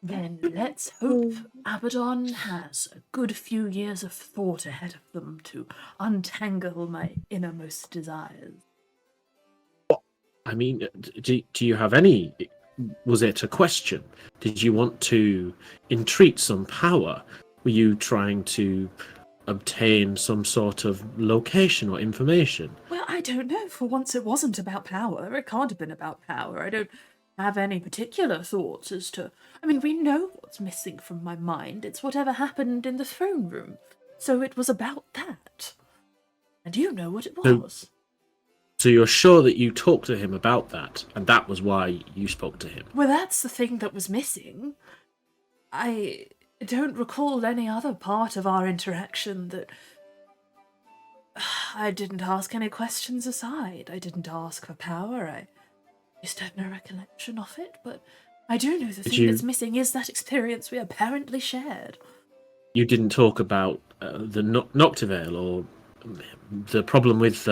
Then let's hope Abbadon has a good few years of thought ahead of them to untangle my innermost desires. I mean, do you have any... Was it a question? Did you want to entreat some power? Were you trying to obtain some sort of location or information? Well, I don't know. For once it wasn't about power. It can't have been about power. I don't have any particular thoughts as to... I mean, we know what's missing from my mind. It's whatever happened in the throne room. So it was about that. And you know what it was. So you're sure that you talked to him about that, and that was why you spoke to him? Well, that's the thing that was missing. I don't recall any other part of our interaction that... I didn't ask any questions aside. I didn't ask for power. I just have no recollection of it, but I do know the thing that's missing is that experience we apparently shared. You didn't talk about the Noctivale or the problem with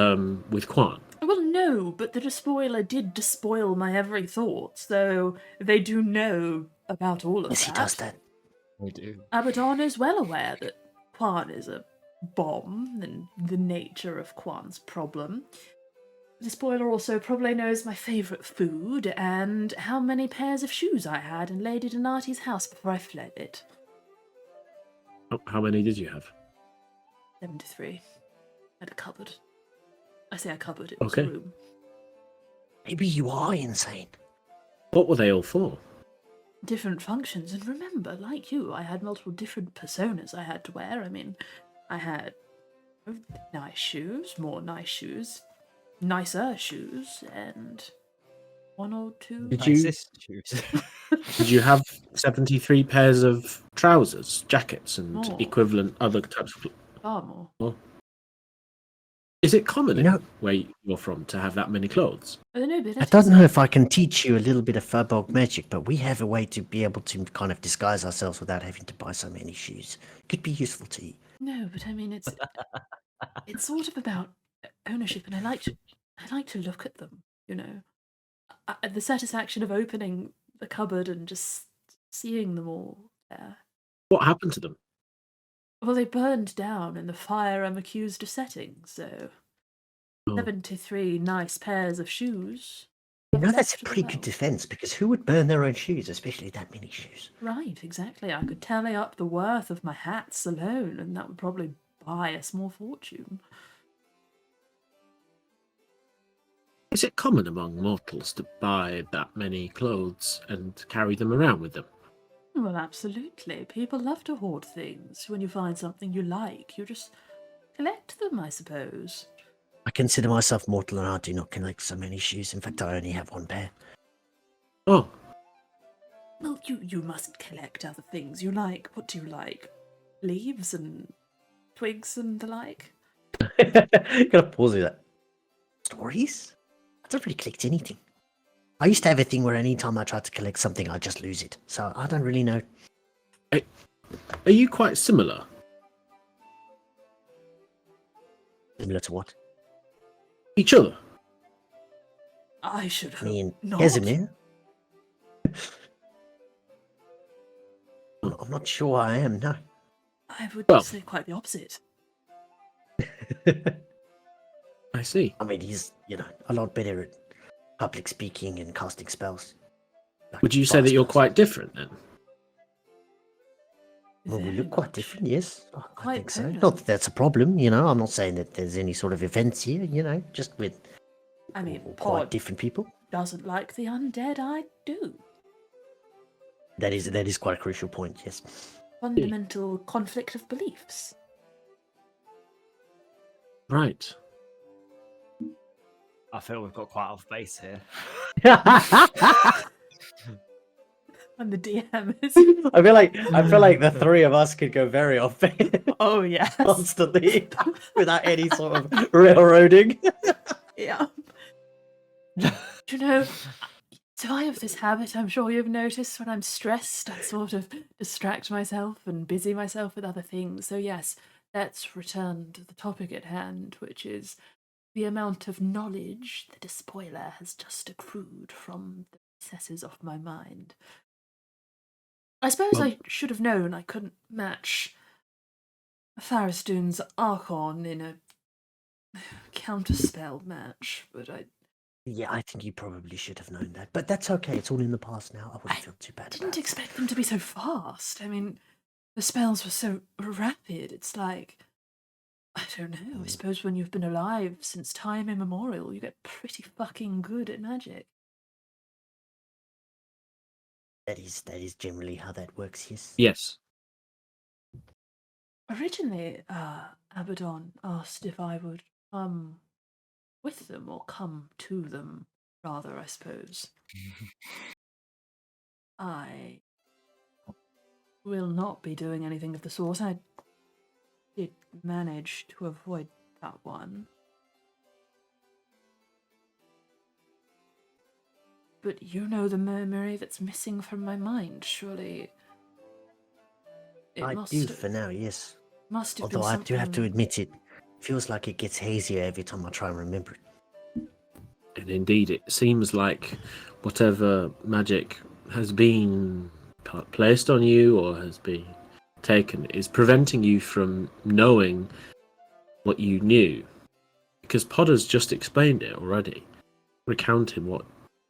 Quan? Well, no, but the Despoiler did despoil my every thought, so they do know about all of Yes, that. he does that. We do. Abbadon is well aware that Quan is a bomb and the nature of Quan's problem. Despoiler also probably knows my favourite food and how many pairs of shoes I had in Lady Donati's house before I fled it. How many did you have? 73. I had a cupboard. I say a cupboard, it was Okay. a room. Maybe you are insane. What were they all for? Different functions, and remember, like you, I had multiple different personas I had to wear. I mean, I had nice shoes, more nice shoes, nicer shoes, and one or two. Did you Nicest shoes. did you have 73 pairs of trousers, jackets, and More. equivalent other types of? Far more. Is it common You know- where you're from to have that many clothes? Are there no I abilities? don't know if I can teach you a little bit of Furbolg magic, but we have a way to be able to kind of disguise ourselves without having to buy so many shoes. Could be useful to you. No, but I mean, it's sort of about ownership, and I like to look at them. You know, the satisfaction of opening the cupboard and just seeing them all there. What happened to them? Well, they burned down in the fire I'm accused of setting, so Oh. 73 nice pairs of shoes. You know, that's a left pretty as good well. defense, because who would burn their own shoes, especially that many shoes? Right, exactly. I could tally up the worth of my hats alone, and that would probably buy a small fortune. Is it common among mortals to buy that many clothes and carry them around with them? Well, absolutely. People love to hoard things. When you find something you like, you just collect them, I suppose. I consider myself mortal and I do not collect so many shoes. In fact, I only have one pair. Oh, Well, you mustn't collect other things. You like, what do you like? Leaves and twigs and the like? Gotta pause with that. Stories? I don't really collect anything. I used to have a thing where anytime I tried to collect something, I'd just lose it. So I don't really know. are you quite similar? Similar to what? Each other? I should hope Me and not. Casimir? I'm not sure I am, no. I would Well- say quite the opposite. I see. I mean, he's, a lot better at public speaking and casting spells. Like Would you say fire that you're spells. quite different then? Well, we Very look quite much. different, yes. I Quite think so. polar. Not that that's a problem, I'm not saying that there's any sort of offense here, just with I mean, quite Pod different people. doesn't like the undead, I do. That is quite a crucial point, yes. Fundamental conflict of beliefs. Right. I feel we've got quite off base here. And the DM is. I feel like the three of us could go very off base Oh, yes. constantly without any sort of railroading. Yeah. Do you know, so I have this habit, I'm sure you've noticed, when I'm stressed, I sort of distract myself and busy myself with other things. So, yes, let's return to the topic at hand, which is the amount of knowledge the Despoiler has just accrued from the recesses of my mind. I suppose Well- I should have known I couldn't match Faristun's Archon in a counterspell match, but I Yeah, I think you probably should have known that. But that's okay, it's all in the past now. I wouldn't feel too bad didn't about it. expect them to be so fast. I mean, the spells were so rapid. It's like, I don't know. I suppose when you've been alive since time immemorial, you get pretty fucking good at magic. That is generally how that works, yes. Yes. Originally, Abbadon asked if I would come with them, or come to them, rather, I suppose. I will not be doing anything of the sort. I did manage to avoid that one. But you know the memory that's missing from my mind, surely. It I must do have, for now, yes. must have Although been I do have to something- admit it feels like it gets hazier every time I try and remember it. And indeed, it seems like whatever magic has been placed on you or has been taken is preventing you from knowing what you knew. because Podder's just explained it already, recounting what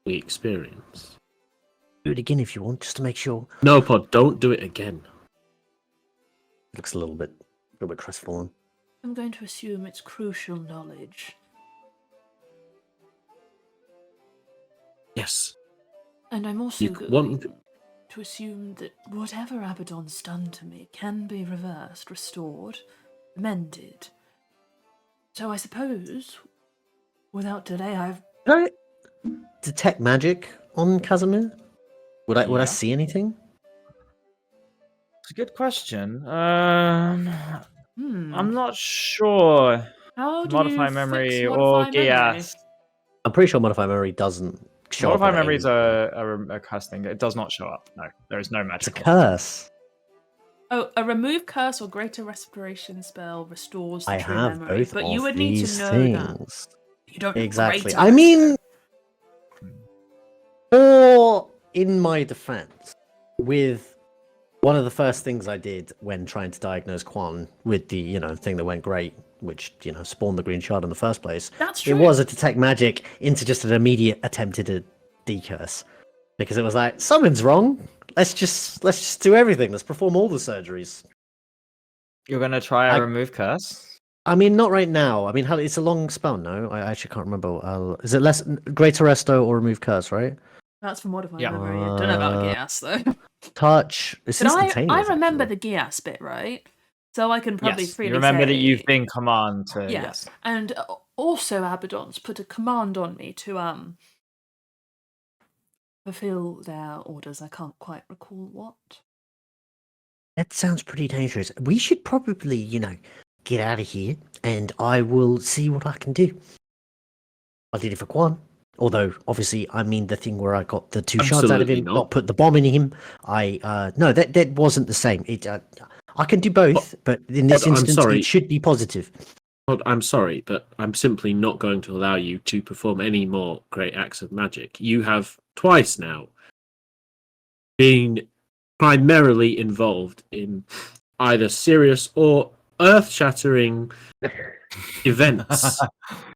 we experienced. Do it again if you want, just to make sure. No, Pod, don't do it again. Looks a little bit crestfallen. I'm going to assume it's crucial knowledge. Yes. And I'm also You going to assume that whatever Abbadon's done to me can be reversed, restored, amended. So I suppose, without delay, Can I detect magic on Casimir? Would I Yeah. see anything? It's a good question. I'm Hmm. not sure. How do Modify you memory fix or modify memory? GS. I'm pretty sure modify memory doesn't show Modify up. memory is a curse thing. It does not show up. No, there is no It's a magic. curse. Oh, a remove curse or greater restoration spell restores the I true have memory. both But of you would need these to know things. that. You don't have Exactly. greater I mean, or in my defense, with one of the first things I did when trying to diagnose Quan with the, thing that went great, which, spawned the green shard in the first place, That's true. it was a detect magic into just an immediate attempted decurse. Because it was like, something's wrong. Let's just do everything. Let's perform all the surgeries. You're gonna try a remove curse? I mean, not right now. I mean, it's a long spell, no? I actually can't remember. Is it less greater resto or remove curse, right? That's for modifying Yeah. memory. I don't know about Gias though. Touch. It's But I instantaneous. remember actually. the Gias bit, right? So I can probably Yes. freely You remember that say- you've been command to Yeah. yes. And also Abbadon's put a command on me to fulfill their orders. I can't quite recall what. That sounds pretty dangerous. We should probably, get out of here, and I will see what I can do. I did it for Quan. Although, obviously, I mean the thing where I got the 2 shards out of Absolutely him, not. not put the bomb in him. No, that wasn't the same. I can do both, but in this I'm instance, sorry. it should be positive. Pod, I'm sorry, but I'm simply not going to allow you to perform any more great acts of magic. You have twice now been primarily involved in either serious or earth-shattering events.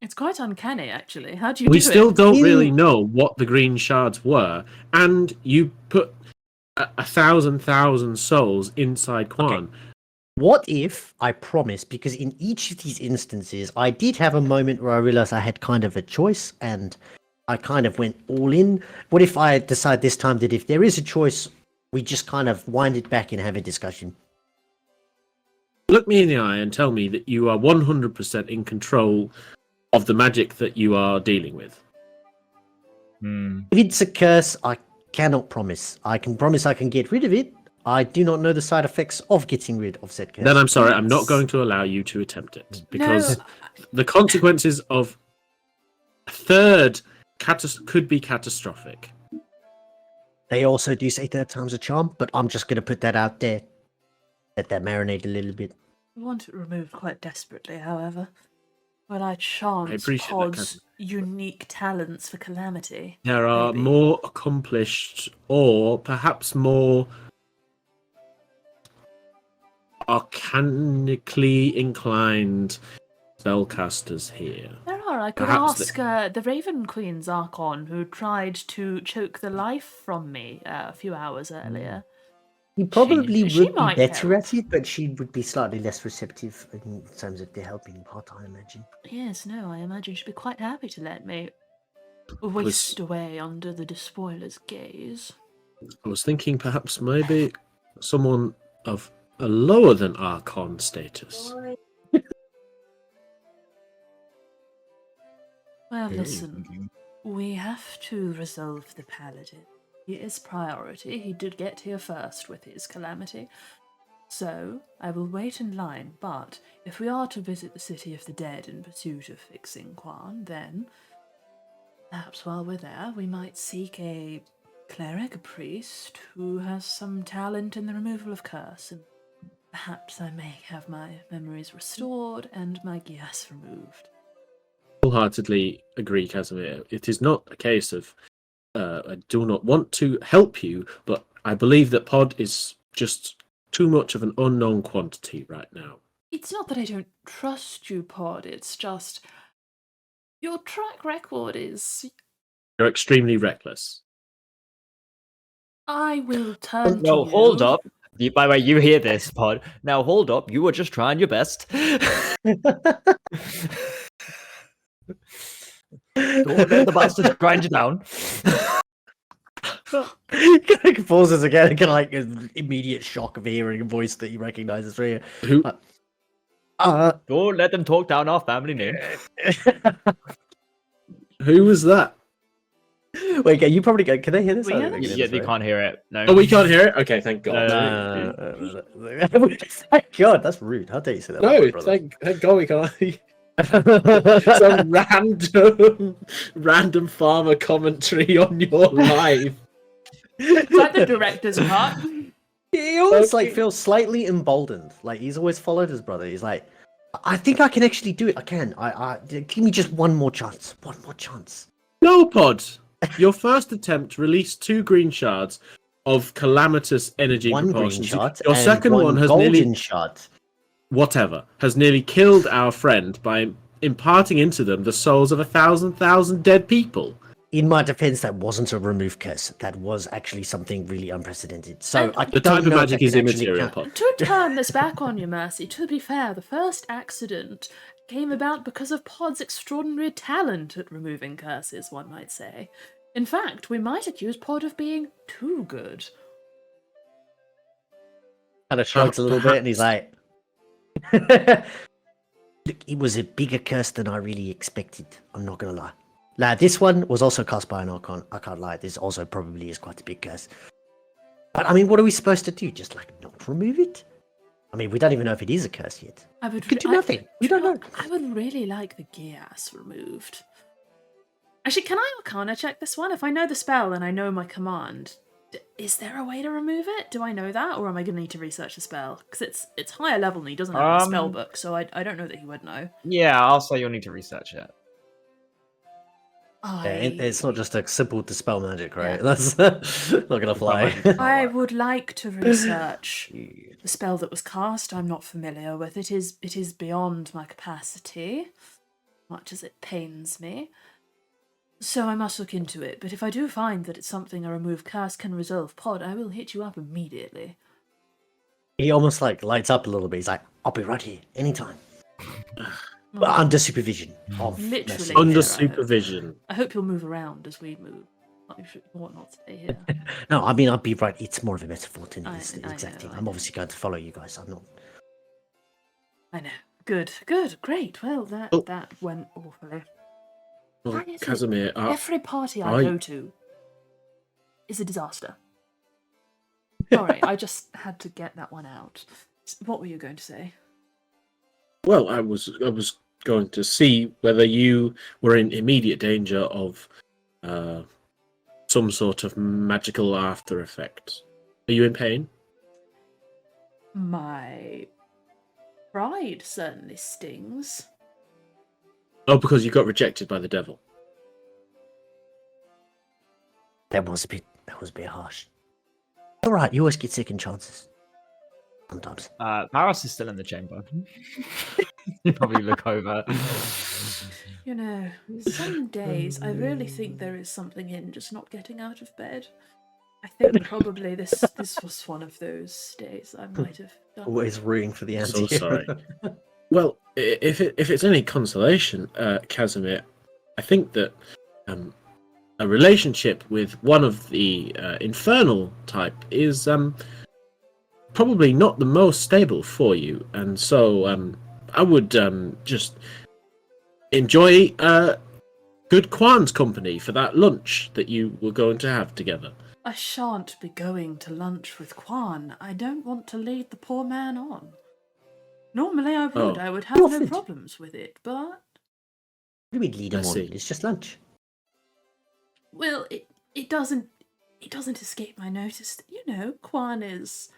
It's quite uncanny, actually. How do you We do still it? don't really know what the green shards were, and you put a thousand souls inside Quan. What if I promise, because in each of these instances, I did have a moment where I realized I had kind of a choice and I kind of went all in. What if I decide this time that if there is a choice, we just kind of wind it back and have a discussion? Look me in the eye and tell me that you are 100% in control of the magic that you are dealing with. If it's a curse, I cannot promise. I can promise I can get rid of it. I do not know the side effects of getting rid of said curse. Then I'm sorry, I'm not going to allow you to attempt it because the consequences of a third could be catastrophic. They also do say third time's a charm, but I'm just going to put that out there. Let that marinate a little bit. I want it removed quite desperately, however. When I chance appreciate that, Pod's Cassie. unique talents for calamity. There are maybe. more accomplished or perhaps more arcanically inclined spellcasters here. There are. I could Perhaps ask the Raven Queen's Archon, who tried to choke the life from me a few hours earlier. He probably she would be might better help. at it, but she would be slightly less receptive in terms of the helping part, I imagine. Yes, no, I imagine she'd be quite happy to let me waste away under the Despoiler's gaze. I was thinking perhaps maybe someone of a lower than Archon status. Well, listen, we have to resolve the Paladin. He is priority. He did get here first with his calamity. So, I will wait in line, but if we are to visit the City of the Dead in pursuit of fixing Quan, then perhaps while we're there, we might seek a cleric, a priest, who has some talent in the removal of curse, and perhaps I may have my memories restored and my Gias removed. Wholeheartedly agree, Casimir. It is not a case of I do not want to help you, but I believe that Pod is just too much of an unknown quantity right now. It's not that I don't trust you, Pod, it's just Your track record is... You're extremely reckless. I will turn to No, you. hold up. By the way, you hear this, Pod. Now, hold up. You were just trying your best. Don't let the bastards grind you down. He pauses again and like an immediate shock of hearing a voice that he recognizes from here. Who? Don't let them talk down our family name. Who was that? Wait, can you probably go? Can they hear this? We I hear don't think this? they Yeah, can they hear can't hear it. No. Oh, we can't hear it. Okay, thank God. Thank God, that's rude. How dare you say that? about my No, brother? thank God we can't. Some random farmer commentary on your life. Is that the director's cut? He always like Okay. feels slightly emboldened. Like he's always followed his brother. He's like, I think I can actually do it. I can. I give me just one more chance. One more chance. No, Pod. Your first attempt released 2 green shards of calamitous energy One green proportions. shot. Your and second one has golden nearly shot. has nearly killed our friend by imparting into them the souls of 1,000 dead people. In my defense, that wasn't a remove curse. That was actually something really unprecedented. So And I The don't type of know if magic that is can actually immaterial, count. Pod. To turn this back on you, Mercy, to be fair, the first accident came about because of Pod's extraordinary talent at removing curses, one might say. In fact, we might accuse Pod of being too good. Kind of shrugs a little bit, and he's like, "Look, it was a bigger curse than I really expected. I'm not gonna lie. Now, this one was also cast by an Archon. I can't lie. This also probably is quite a big curse. But I mean, what are we supposed to do? Just like not remove it? I mean, we don't even know if it is a curse yet. I would We could do nothing. We don't know. I would really like the geas removed. Actually, can I Arcana check this one? If I know the spell and I know my command, is there a way to remove it? Do I know that, or am I going to need to research the spell? Because it's higher level and he doesn't have a spell book, so I don't know that he would know. Yeah, I'll say you'll need to research it. Yeah, it's not just a simple dispel magic, right? That's not gonna fly. I would like to research the spell that was cast. I'm not familiar with it. It is beyond my capacity, much as it pains me. So I must look into it. But if I do find that it's something a remove curse can resolve, Pod, I will hit you up immediately. He almost like lights up a little bit. He's like, "I'll be right here, anytime." But under supervision of Literally. Mercy. Under Yeah, supervision. I hope you'll move around as we move. I should not stay here. No, I mean I'll be right. It's more of a metaphor than I this know, exact thing. I I'm know. obviously going to follow you guys. I'm not. I know. Good, great. Well, that went awfully. Well, Why is it Casimir, every party I I- go to is a disaster. Sorry, I just had to get that one out. What were you going to say? well, I was going to see whether you were in immediate danger of some sort of magical after effect. Are you in pain? My pride certainly stings. Oh, because you got rejected by the devil. That was a bit harsh. All right, you always get second chances. Sometimes. Paros is still in the chamber. You probably look over. You know, some days I really think there is something in just not getting out of bed. I think probably this was one of those days I might have done. Always rooting for the So anti. sorry. Well, if it's any consolation, Casimir, I think that a relationship with one of the infernal type is probably not the most stable for you, and so I would just enjoy good Kwan's company for that lunch that you were going to have together. I shan't be going to lunch with Kwan. I don't want to lead the poor man on. Normally I would. Oh. I would have You no offered. problems with it, but... What do you mean lead him I on? see. It's just lunch. Well, it doesn't escape my notice that, you know, Kwan is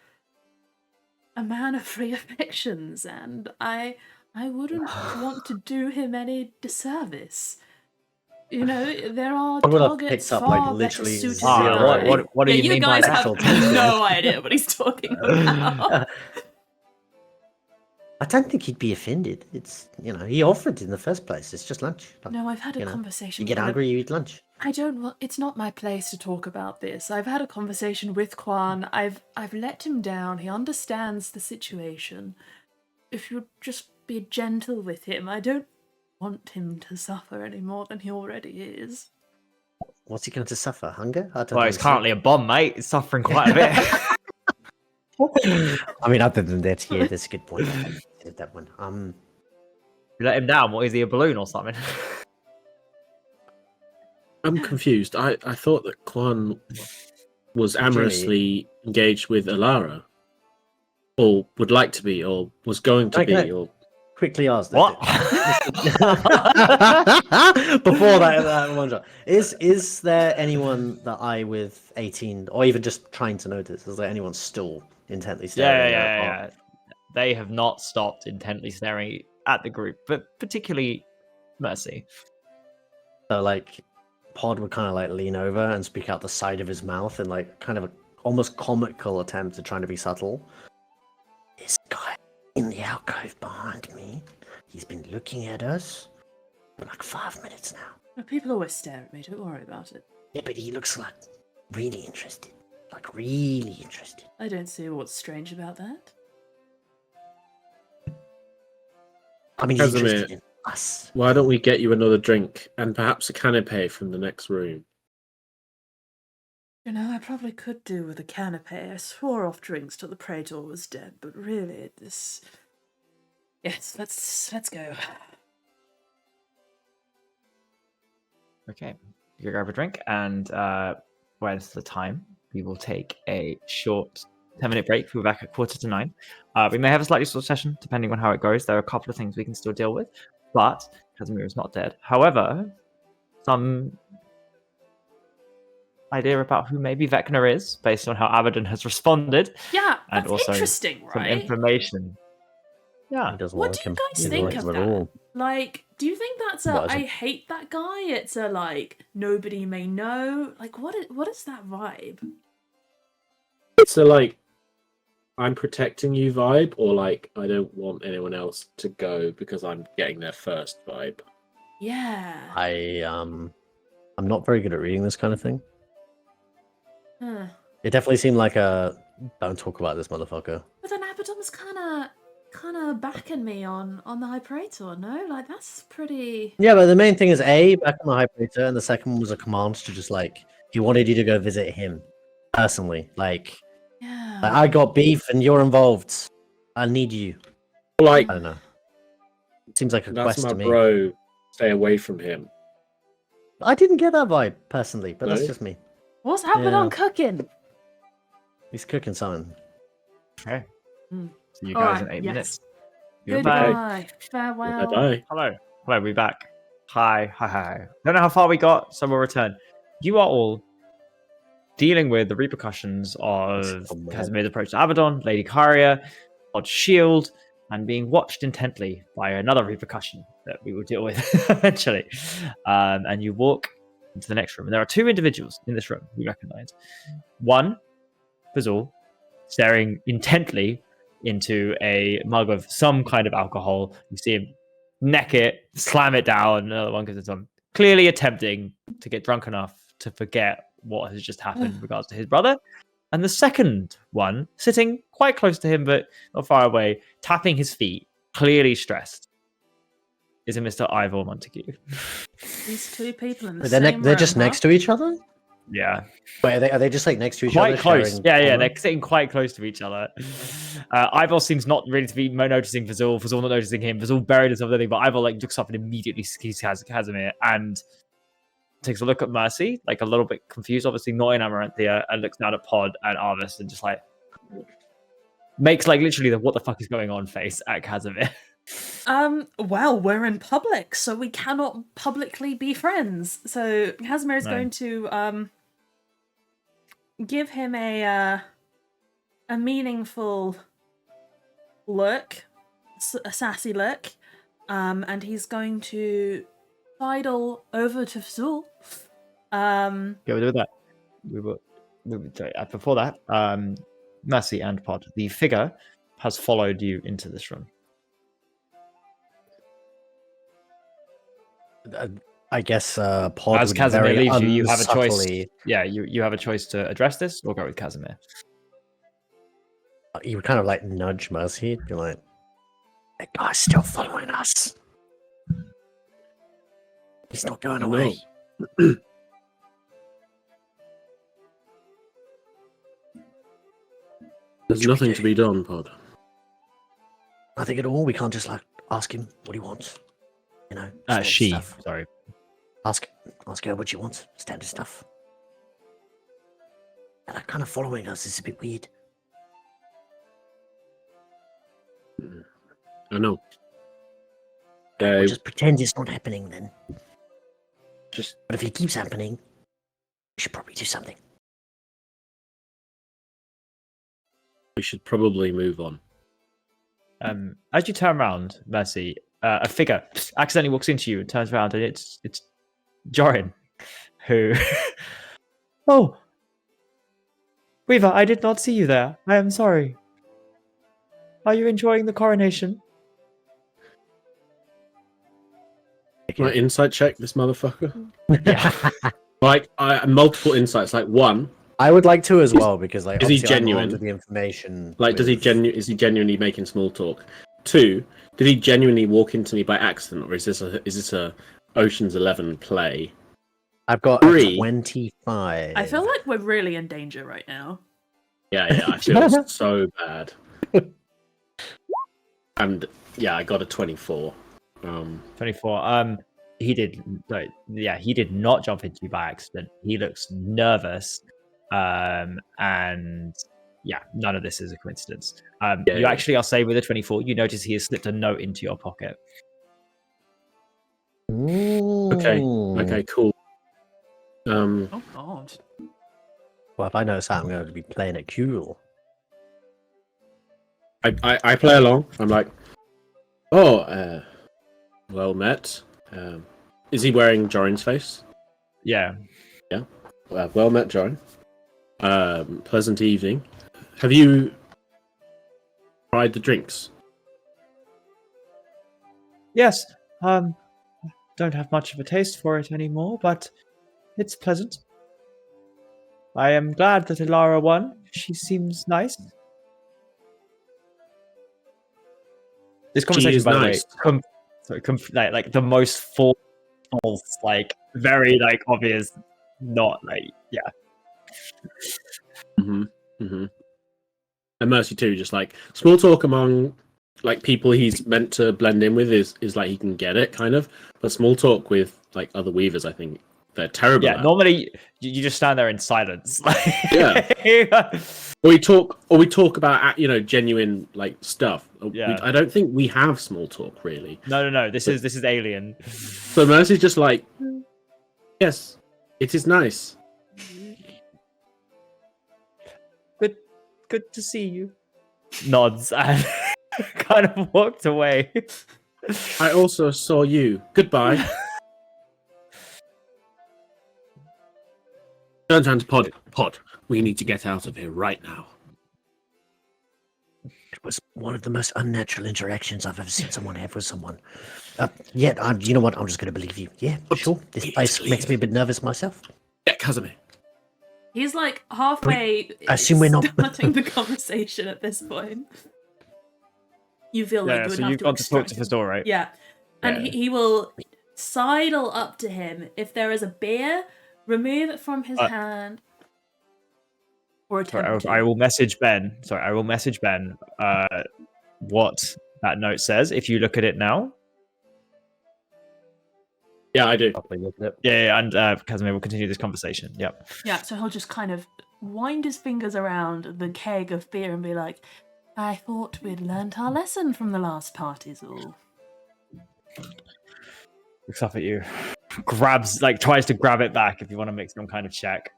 a man of free affections, and I wouldn't want to do him any disservice. You know, there are I would have targets picked up, far like, better literally suited zero. than I. What do Yeah, you mean by guys that? have no idea what he's talking about. I don't think he'd be offended. It's, he offered in the first place. It's just lunch. No, I've had a You conversation. get hungry, you eat lunch. I don't want. It's not my place to talk about this. I've had a conversation with Quan. I've let him down. He understands the situation. If you'd just be gentle with him, I don't want him to suffer any more than he already is. What's he going to suffer? Hunger? I don't Well, know. it's currently a bomb, mate. It's suffering quite a bit. I mean, other than that, yeah, that's a good point. I considered that one. You let him down. What is he, a balloon or something? I'm confused. I thought that Quan was amorously engaged with Alara, or would like to be, or was going to be, or quickly ask that. What? Before that one shot. Is there anyone that with 18, or even just trying to notice, is there anyone still intently staring? Yeah. They have not stopped intently staring at the group, but particularly Mercy. So Pod would kind of lean over and speak out the side of his mouth in kind of a almost comical attempt at trying to be subtle. This guy in the alcove behind me, he's been looking at us for 5 minutes now. Well, people always stare at me. Don't worry about it. Yeah, but he looks really interested. Really interested. I don't see what's strange about that. I mean, he's Casimir, interested in us. why don't we get you another drink and perhaps a canapé from the next room? I probably could do with a canapé. I swore off drinks till the Praetor was dead, but really, this... Yes, let's go. Okay, you grab a drink, and when's the time? We will take a short 10-minute break. We'll be back at 8:45. We may have a slightly short session, depending on how it goes. There are a couple of things we can still deal with, but Casimir is not dead. However, some idea about who maybe Vecna is, based on how Abbadon has responded. Yeah, and that's also interesting, some right? information. Yeah. What do you guys think of that? Do you think that's I hate that guy? It's a nobody may know. What is that vibe? It's a I'm protecting you vibe, or I don't want anyone else to go because I'm getting there first vibe. Yeah. I'm not very good at reading this kind of thing. Huh. It definitely seemed like a don't talk about this motherfucker. But then Abbadon was kind of backing me on the High Praetor, no? That's pretty... Yeah, but the main thing is back on the High Praetor, and the second one was a command to just he wanted you to go visit him personally. Yeah. I got beef and you're involved. I need you. I don't know. It seems like a That's quest my to me. bro. Stay away from him. I didn't get that vibe personally, but No? that's just me. What's Abbadon cooking? He's cooking something. Okay. Mm. See you guys in 8 yes. minutes. Goodbye. Farewell. Bye. Hello, we're back. Hi. Don't know how far we got, so we'll return. You are all dealing with the repercussions of Casimir's approach to Abbadon, Lady Caria, Pod's shield, and being watched intently by another repercussion that we will deal with eventually. And you walk into the next room, and there are two individuals in this room you recognize. One, Fazul, staring intently into a mug of some kind of alcohol. You see him neck it, slam it down. Another one goes on, clearly attempting to get drunk enough to forget what has just happened in regards to his brother. And the second one, sitting quite close to him but not far away, tapping his feet, clearly stressed, is a Mr. Ivor Montague. These two people in the They're same they're room, just next to each other? Yeah. Wait, are they just next to each Quite other? close. sharing Yeah, armor? they're sitting quite close to each other. Ivor seems not really to be noticing Fazul. Fazul not noticing him. Fazul buried himself in everything, but Ivor looks up and immediately sees Casimir and takes a look at Mercy, a little bit confused, obviously not in Amaranthia, and looks down at Pod and Arvis and just makes literally the what the fuck is going on face at Casimir. Well, we're in public, so we cannot publicly be friends. So Casimir is going to give him a meaningful look, a sassy look, and he's going to sidle over to Fazul. Yeah, we'll do that. Before that, Mercy and Pod, the figure has followed you into this room. I guess Pod As would Casimir very leaves you, you have a choice. unsubtly- Yeah, you have a choice to address this or go with Casimir. He would kind of like nudge Mercy, be like, "That guy's still following us. He's not going No. away." There's nothing to be done, Pod. Nothing at all. We can't just like ask him what he wants. You know, standard She. stuff. Sorry. Ask her what she wants. Standard stuff. And kind of following us is a bit weird. I know. We'll just pretend it's not happening then. Just But if it keeps happening, we should probably do something. we should probably move on. As you turn around, Mercy, a figure accidentally walks into you and turns around, and it's Jorin, who. Oh, Weaver, I did not see you there. I am sorry. Are you enjoying the coronation? Can I insight check this motherfucker? Yeah. Like, multiple insights. Like, one, I would like to as well because like Is he obviously I'm genuine? armed with the information. like, is he genuinely making small talk? Two, did he genuinely walk into me by accident, or is this a Ocean's 11 play? I've got Three. a 25. I feel like we're really in danger right now. Yeah, I feel so bad. And yeah, I got a 24. 24. He did not jump into you by accident. He looks nervous. And yeah, none of this is a coincidence. You actually are saved with a 24. You notice he has slipped a note into your pocket. Okay, cool. Oh god. Well, if I notice that, I'm going to be playing it cool. I play along. I'm like, oh, well met. Is he wearing Jorin's face? Yeah. Well met, Jorin. Pleasant evening. Have you tried the drinks? Yes. Don't have much of a taste for it anymore, but it's pleasant. I am glad that Ilara won. She seems nice. This conversation, is by nice. the way, like the most false, like very like obvious, not like yeah. And Mercy too, just like small talk among like people he's meant to blend in with is like he can get it kind of, but small talk with like other weavers, I think they're terrible. Yeah, at. normally you just stand there in silence. Yeah. Or we talk about genuine like stuff. Yeah. I don't think we have small talk really. No. This is alien. So Mercy's just like, yes, it is nice. Good to see you. Nods and kind of walked away. I also saw you. Goodbye. Turns around to Pod. We need to get out of here right now. It was one of the most unnatural interactions I've ever seen someone have with someone. You know what? I'm just going to believe you. Yeah, sure. This place makes me a bit nervous myself. Yeah, Casimir. He's like halfway I assume we're not- starting the conversation at this point. You feel like you would so have you've to got to talk extract to him. Fedor, right? Yeah. And Yeah. he will sidle up to him. If there is a beer, remove it from his hand. Or attempt to. I will message Ben. I will message Ben what that note says. If you look at it now. Yeah, I do. Probably look at it. Yeah, and Casimir will continue this conversation. Yep. Yeah, so he'll just kind of wind his fingers around the keg of beer and be like, I thought we'd learnt our lesson from the last parties all. Looks up at you. Tries to grab it back if you want to make some kind of check.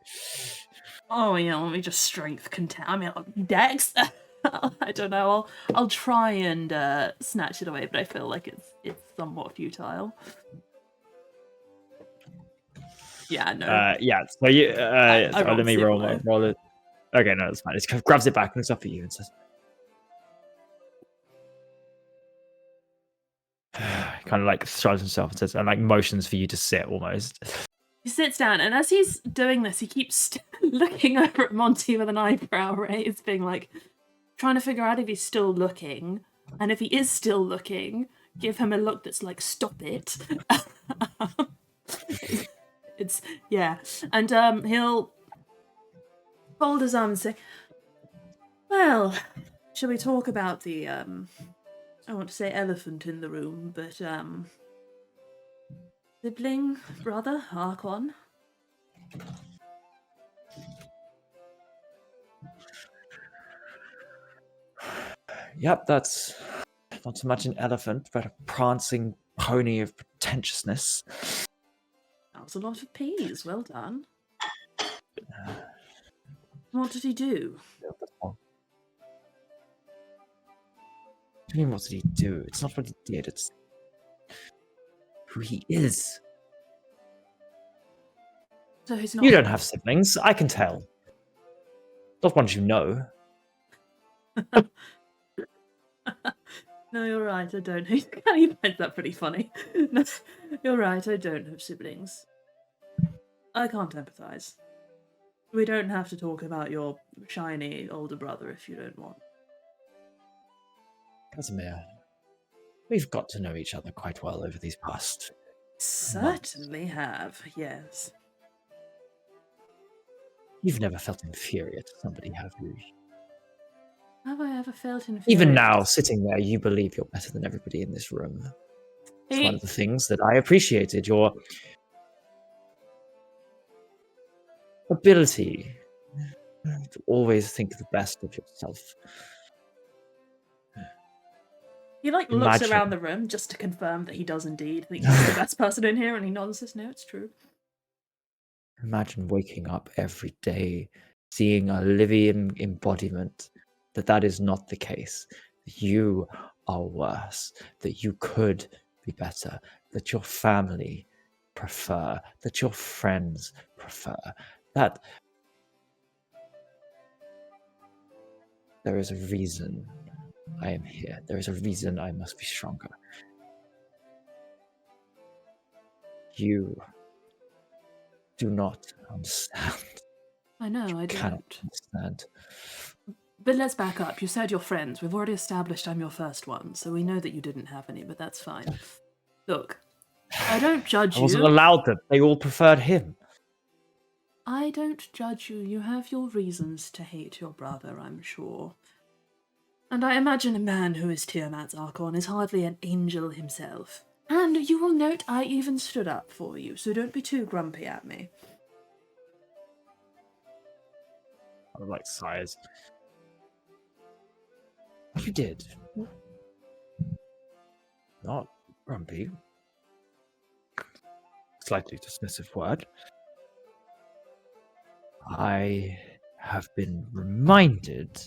Oh yeah, let me just strength content. I mean, Dex. I don't know. I'll try and snatch it away, but I feel like it's somewhat futile. Yeah, no. Yeah. So you. I Let me roll rolled it. Okay, no, that's fine. It kind of grabs it back and looks up at you and says, kind of like shrugs himself and says, and like motions for you to sit almost. He sits down, and as he's doing this, he keeps looking over at Monty with an eyebrow raised, being like, trying to figure out if he's still looking. And if he is still looking, give him a look that's like, stop it. It's, yeah. And he'll fold his arm and say, well, shall we talk about the, I want to say elephant in the room, but, sibling, brother, Archon? Yep, that's not so much an elephant, but a prancing pony of pretentiousness. That was a lot of peas. Well done. What did he do? What do you mean, what did he do? It's not what he did, it's who he is. So he's not. You don't have siblings, I can tell. Not ones you know. No, you're right, I don't. He finds that pretty funny. No, you're right, I don't have siblings. I can't empathise. We don't have to talk about your shiny older brother if you don't want. Casimir, we've got to know each other quite well over these past... Certainly have, yes. You've never felt inferior to somebody, have you? Have I ever felt inferior? Even now, sitting there, you believe you're better than everybody in this room. It's one of the things that I appreciated, your ability to always think the best of yourself. He looks Imagine. around the room just to confirm that he does indeed think he's the best person in here, and he nods and says, no, it's true. Imagine waking up every day, seeing a living embodiment that is not the case. That you are worse, that you could be better, that your family prefer, that your friends prefer, that there is a reason I am here. There is a reason I must be stronger. You do not understand. I know, I Cannot don't. understand. But let's back up. You said you're friends. We've already established I'm your first one, so we know that you didn't have any, but that's fine. Look, I don't judge you. I wasn't allowed them. They all preferred him. I don't judge you. You have your reasons to hate your brother, I'm sure. And I imagine a man who is Tiamat's Archon is hardly an angel himself. And you will note I even stood up for you, so don't be too grumpy at me. I like sighs. You did. Not grumpy. Slightly dismissive word. I have been reminded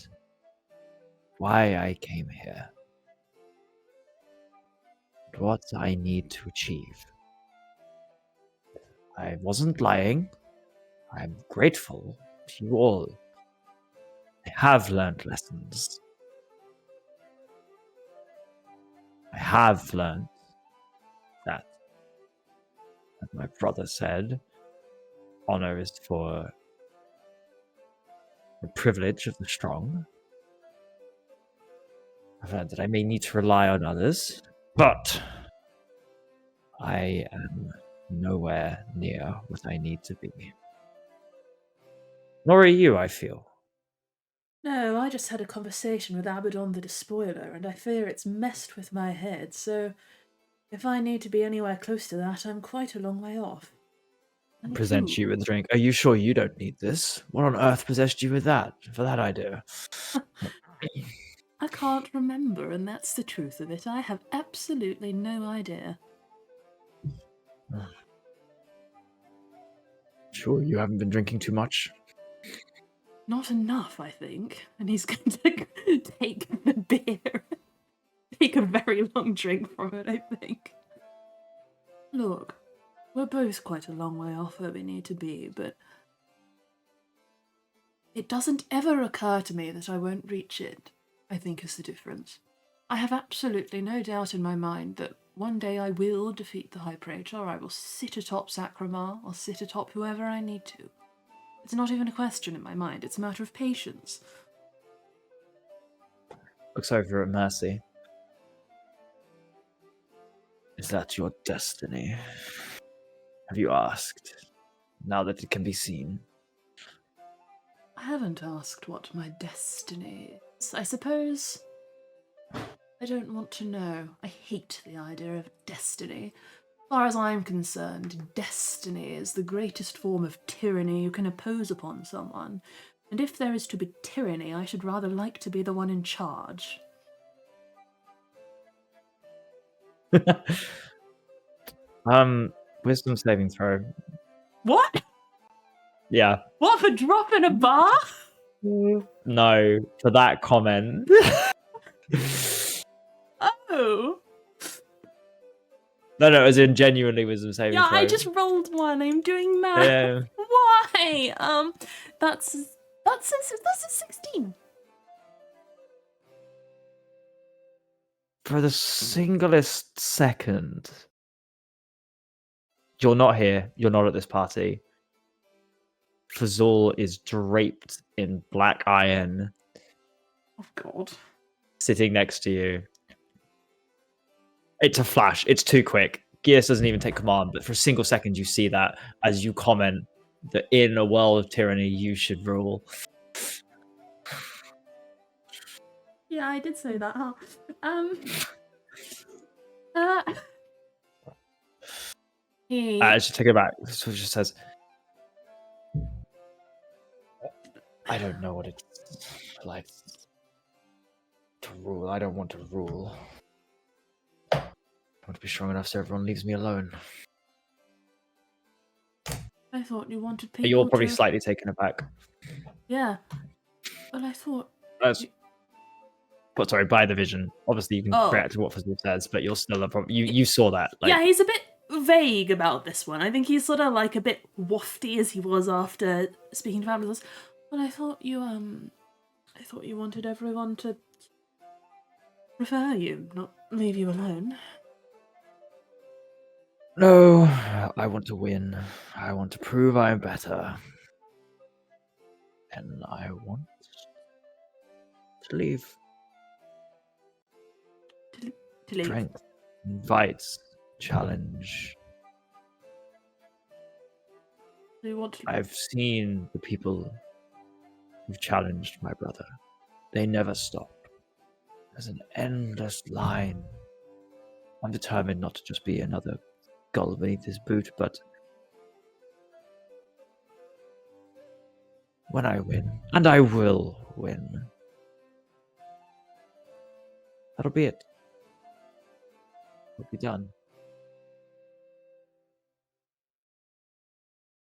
why I came here. What I need to achieve. I wasn't lying. I'm grateful to you all. I have learned lessons. I have learned that, as my brother said, honor is for the privilege of the strong. I've learned that I may need to rely on others, but I am nowhere near what I need to be. Nor are you, I feel. No, I just had a conversation with Abbadon the Despoiler, and I fear it's messed with my head, so if I need to be anywhere close to that, I'm quite a long way off. And Present you with a drink. Are you sure you don't need this? What on earth possessed you with that? For that idea? I can't remember, and that's the truth of it. I have absolutely no idea. Sure, you haven't been drinking too much? Not enough, I think. And he's going to take the beer. Take a very long drink from it, I think. Look, we're both quite a long way off where we need to be, but it doesn't ever occur to me that I won't reach it, I think is the difference. I have absolutely no doubt in my mind that one day I will defeat the High Praetor. I will sit atop Sacramar. I'll sit atop whoever I need to. It's not even a question in my mind. It's a matter of patience. Looks over at Mercy. Is that your destiny? Have you asked? Now that it can be seen. I haven't asked what my destiny is. I suppose I don't want to know. I hate the idea of destiny. As far as I'm concerned, destiny is the greatest form of tyranny you can impose upon someone. And if there is to be tyranny, I should rather like to be the one in charge. Wisdom saving throw. What? Yeah. What, for dropping a bar? No, for that comment. Oh. No, as in genuinely wisdom saving Yeah, throw. I just rolled one. I'm doing math. Yeah. Why? That's a 16. For the singlest second. You're not here. You're not at this party. Fazul is draped in black iron, Oh, God. sitting next to you. It's a flash. It's too quick. Gears doesn't even take command, but for a single second, you see that as you comment that in a world of tyranny, you should rule. Yeah, I did say that, huh? He... She take it back. So it just says, I don't know what it's like to rule. I don't want to rule. I want to be strong enough so everyone leaves me alone. I thought you wanted people But you're probably to... slightly taken aback. Yeah. But I thought... But sorry, by the vision. Obviously, you can react to what Fazul says, but you're still a problem. You saw that. Like... Yeah, he's a bit vague about this one. I think he's sort of like a bit wafty as he was after speaking to families. But I thought you wanted everyone to prefer you, not leave you alone. No, I want to win. I want to prove I'm better. And I want to leave. To leave. Strength invites challenge. Do you want to... I've seen the people who've challenged my brother. They never stop. There's an endless line. I'm determined not to just be another gull beneath his boot, but when I win, and I will win, that'll be it. It'll be done.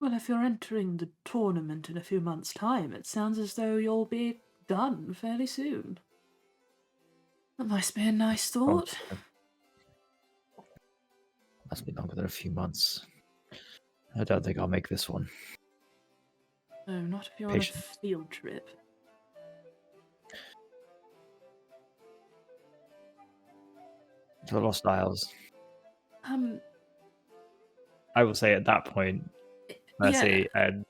Well, if you're entering the tournament in a few months' time, it sounds as though you'll be done fairly soon. That must be a nice thought. Must be longer than a few months. I don't think I'll make this one. No, not if you're Patient. on a field trip. To the Lost Isles. I will say at that point, Mercy, and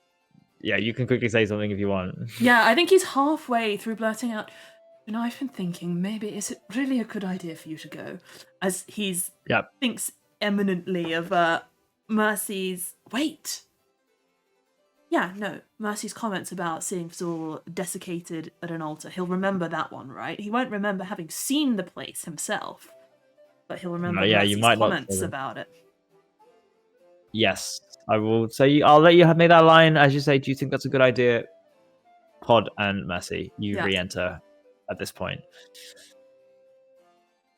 yeah, you can quickly say something if you want. Yeah, I think he's halfway through blurting out, you know, I've been thinking, maybe is it really a good idea for you to go? As he's thinks eminently of Mercy's... Wait! Yeah, no, Mercy's comments about seeing Fazul desiccated at an altar. He'll remember that one, right? He won't remember having seen the place himself, but he'll remember Mercy's comments about it. Yes, I will say. I'll let you make that line as you say. Do you think that's a good idea? Pod and Mercy, you re-enter at this point.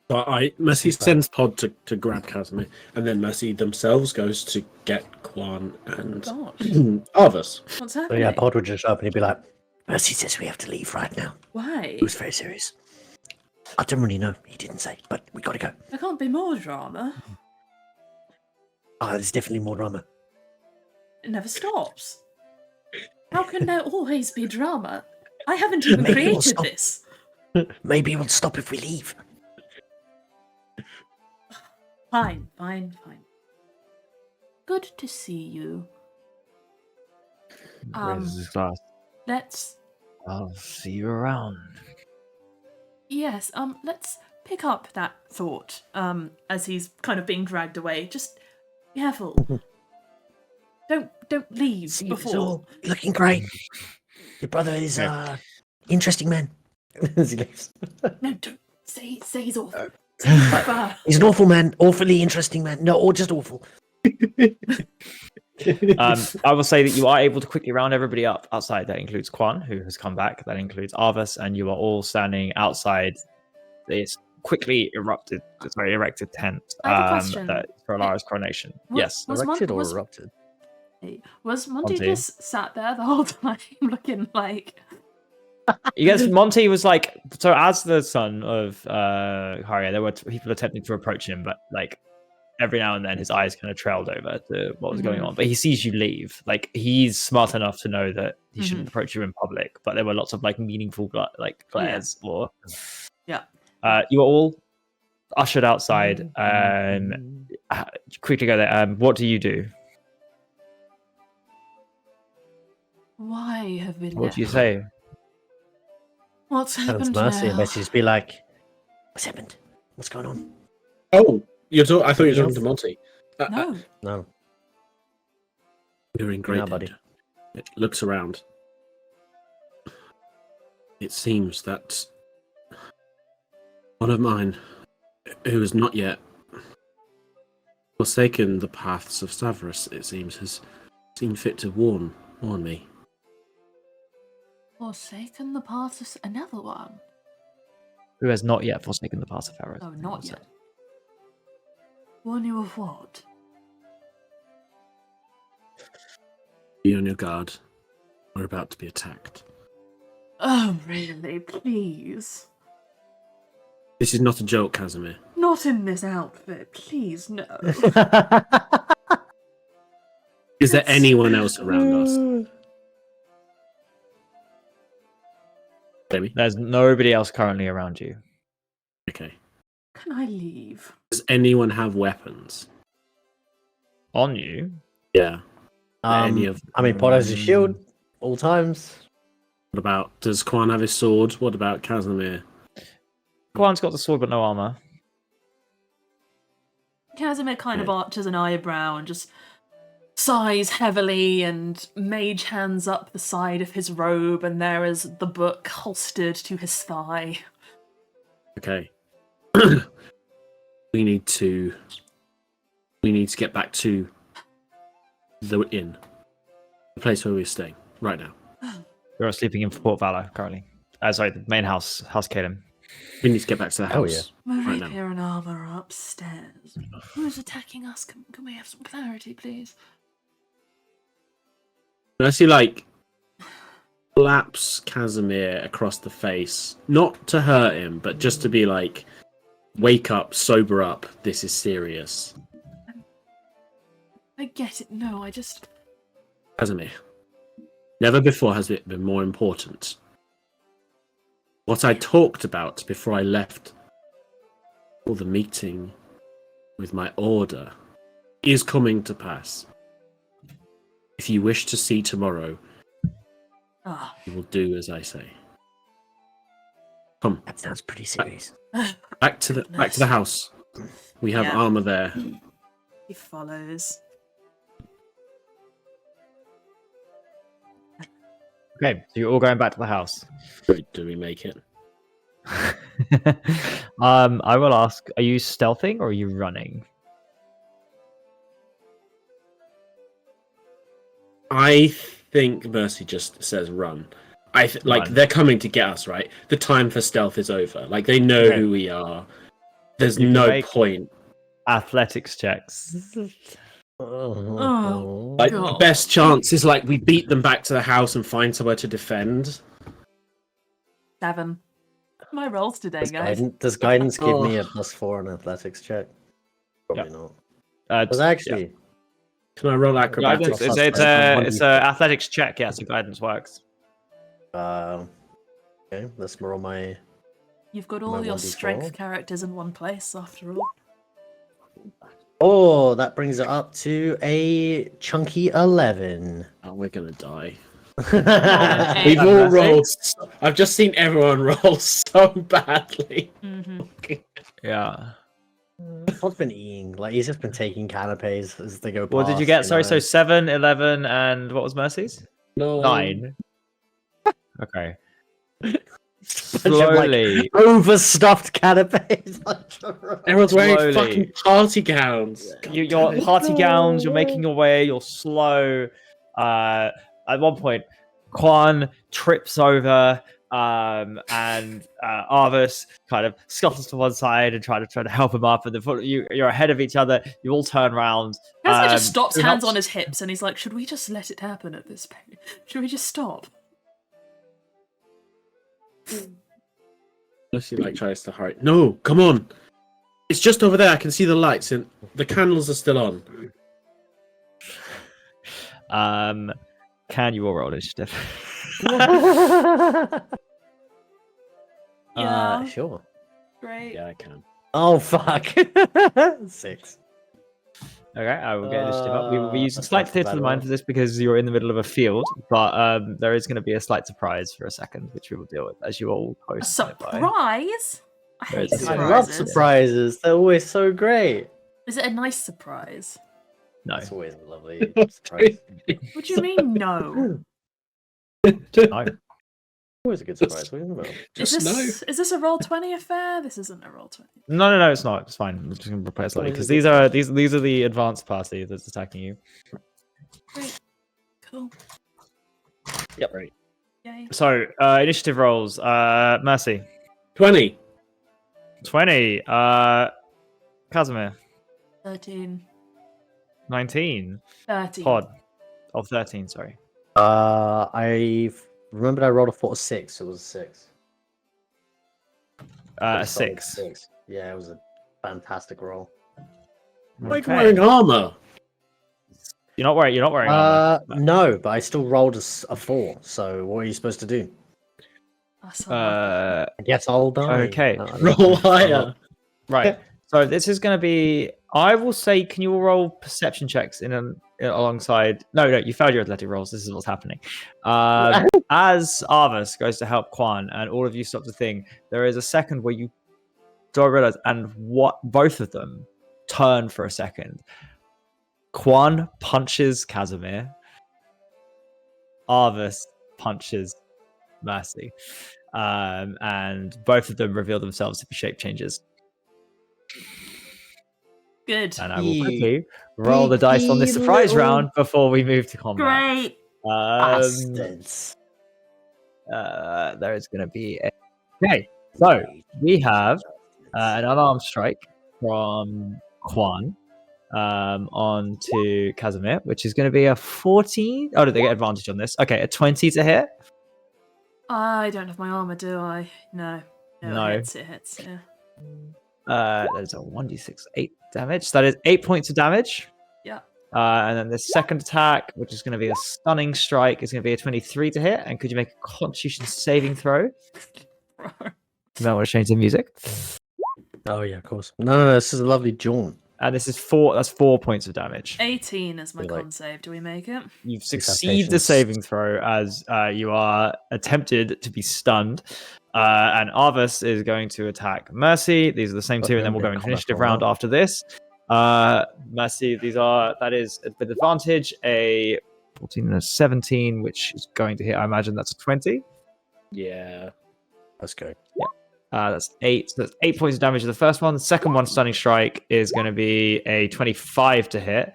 But Mercy sends Pod to grab Casimir, and then Mercy themselves goes to get Quan and others. What's So happening? yeah, Pod would just show up and he'd be like, Mercy says we have to leave right now. Why? It was very serious. I don't really know. He didn't say, but we gotta go. There can't be more drama. Oh, there's definitely more drama. It never stops. How can there always be drama? I haven't even Maybe we'll created stop. this. Maybe it will stop if we leave. Fine. Good to see you. Raises his glass. Let's. I'll see you around. Yes. Let's pick up that thought. As he's kind of being dragged away. Just be careful. Don't leave See, before. it's all looking great. Your brother is interesting man. As he leaves. No, don't say he's awful. He's an awful man, awfully interesting man. No, or just awful. I will say that you are able to quickly round everybody up outside. That includes Quan, who has come back. That includes Arvis, and you are all standing outside this quickly erected tent I have a question. for Alara's coronation. Yes. Erected or erupted? Was Monty Monty. just sat there the whole time looking like... Yes, Monty was like, so as the son of Haria, there were people attempting to approach him, but like every now and then his eyes kind of trailed over to what was going on. But he sees you leave. Like he's smart enough to know that he shouldn't approach you in public, but there were lots of like meaningful glares or you were all ushered outside. Quickly go there. What do you do? Why have we What left? do you say? What's Heaven's happened mercy, now? and basically just be like, what's happened? What's going on? Oh, I thought you were talking to Monty. No. No. You're in great buddy. danger. It looks around. It seems that one of mine, who has not yet forsaken the paths of Savras, it seems, has seen fit to warn me. Forsaken the path of another one? Who has not yet forsaken the path of Pharaoh? Oh, not yet. Warn you of what? Be on your guard. We're about to be attacked. Oh, really? Please. This is not a joke, Casimir. Not in this outfit. Please, no. Is there anyone else around us? Maybe. There's nobody else currently around you. Okay. Can I leave? Does anyone have weapons? On you? Yeah. Any of I mean, Pod has a shield all times. What about, does Quan have his sword? What about Casimir? Quan's got the sword but no armor. Casimir kind of arches an eyebrow and just sighs heavily and mage hands up the side of his robe, and there is the book holstered to his thigh. Okay. we need to get back to the inn. The place where we're staying right now. You're sleeping in Port Valor currently. Sorry, the main house Caleb. We need to get back to the house. My Right now. rapier and armor are upstairs. Who's attacking us? Can we have some clarity, please? And I see, like, slaps Casimir across the face. Not to hurt him, but just to be like, wake up, sober up, this is serious. I get it. No, I just... Casimir, never before has it been more important. What I talked about before I left for the meeting with my order is coming to pass. If you wish to see tomorrow, you will do as I say. Come. That sounds pretty serious. Back to the house. We have armor there. He follows. Okay, so you're all going back to the house. Do we make it? I will ask, are you stealthing or are you running? I think Mercy just says run. Run. They're coming to get us, right? The time for stealth is over. Like they know who we are. There's You can no make- point. Athletics checks. Oh, Like the best chance is like we beat them back to the house and find somewhere to defend. 7. My rolls today, guys. Does guidance give me a +4 on athletics check? Probably not. Because actually, Can I roll Guidance, acrobatics? it's a athletics check, yeah, so guidance works. okay, let's roll my. You've got all My your 1d4. strength characters in one place, after all. Oh, that brings it up to a chunky 11. Oh, we're gonna die. Hey. We've all Mercy? rolled. I've just seen everyone roll so badly. Yeah. What's been eating? Like he's just been taking canapes as they go past. What did you get? Sorry, so know. 7, 11, and what was Mercy's? No. 9. Okay. Bunch of, Slowly. overstuffed canapes. Everyone's wearing Slowly. fucking party gowns. Your party gowns, you're making your way, you're slow. At one point, Quan trips over, and Arvis kind of scuffles to one side and try to help him up. And you're ahead of each other. You all turn around. Casper just stops, who hands helps? on his hips, and he's like, "Should we just let it happen at this point? Should we just stop?" Lucy like tries to hurry. No, come on. It's just over there. I can see the lights and the candles are still on. Can you all roll initiative? Yeah. Sure. Great. Yeah, I can. Oh fuck. 6. Okay, I will get initiative up. We will be using That's slight not theatre of the bad mind roll. for this because you're in the middle of a field, but there is going to be a slight surprise for a second, which we will deal with as you all A post. surprise? I There hate is a I love surprises. surprises. They're always so great. Is it a nice surprise? No. It's always a lovely surprise. What do you mean, no? No. Always a good surprise. What are you talking about? Is this a roll-20 affair? This isn't a roll-20. No, it's not. It's fine. I'm just going to prepare slightly because these are the advanced party that's attacking you. Great. Cool. Yep. Right. Yay. So initiative rolls. Mercy 20. 20. Casimir 13. 19. 13. Pod of 13. Sorry. I remembered I rolled a 4 or 6. It was a 6. A Solid 6. Yeah, it was a fantastic roll. Like Okay. wearing armor. You're not wearing armor. No, but I still rolled a 4. So what are you supposed to do? That's all right. I guess I'll die. Okay. I don't know. Roll higher. Right. So this is going to be. I will say, can you all roll perception checks alongside? No, you failed your athletic rolls. This is what's happening. As Arvis goes to help Quan, and all of you stop to think, there is a second where you don't realize, and what both of them turn for a second. Quan punches Casimir. Arvis punches Mercy, and both of them reveal themselves to be shape changes. Good. And I will quickly roll the dice on this surprise round before we move to combat. Great. Bastards. There is going to be a... Okay, so we have an unarmed strike from Quan on to Casimir, which is going to be a 14. Oh, did they get advantage on this? Okay, a 20 to hit. I don't have my armor, do I? No. No. It hits, yeah. That is a 1d6, 8 damage. That is 8 points of damage. Yeah. And then the second attack, which is going to be a stunning strike, is going to be a 23 to hit. And could you make a Constitution saving throw? You might want to change the music. Oh yeah, of course. No, this is a lovely jaunt. And this is 4. That's 4 points of damage. 18 is my You're like- con save. Do we make it? You've Please have succeeded the patience. saving throw as you are attempted to be stunned. And Arvis is going to attack Mercy. These are the same two, and then we'll go into initiative round after this. Mercy, that is with advantage, a 14 and a 17, which is going to hit. I imagine that's a 20. Yeah. Let's go. That's 8. So that's 8 points of damage to the first one. The second one, stunning strike, is going to be a 25 to hit.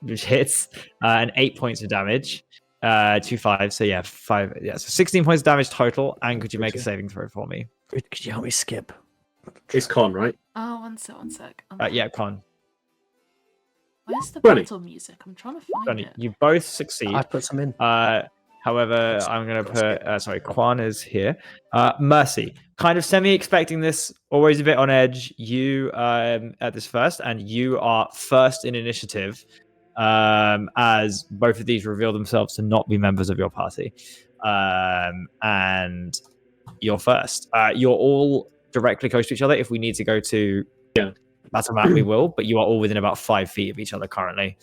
Which hits, and 8 points of damage. 2 5. So yeah, 5. Yeah, so 16 points of damage total. And could you make a saving throw for me? Could you help me skip? It's con, right? Oh, one sec. Yeah, Con. Where's the 20. battle music? I'm trying to find Johnny, it. you both succeed. I put some in. However, I'm going to put, sorry, Quan is here. Mercy, kind of semi-expecting this, always a bit on edge. You at this first, and you are first in initiative as both of these reveal themselves to not be members of your party. And you're first. You're all directly close to each other. If we need to go to automatically will, but you are all within about 5 feet of each other currently.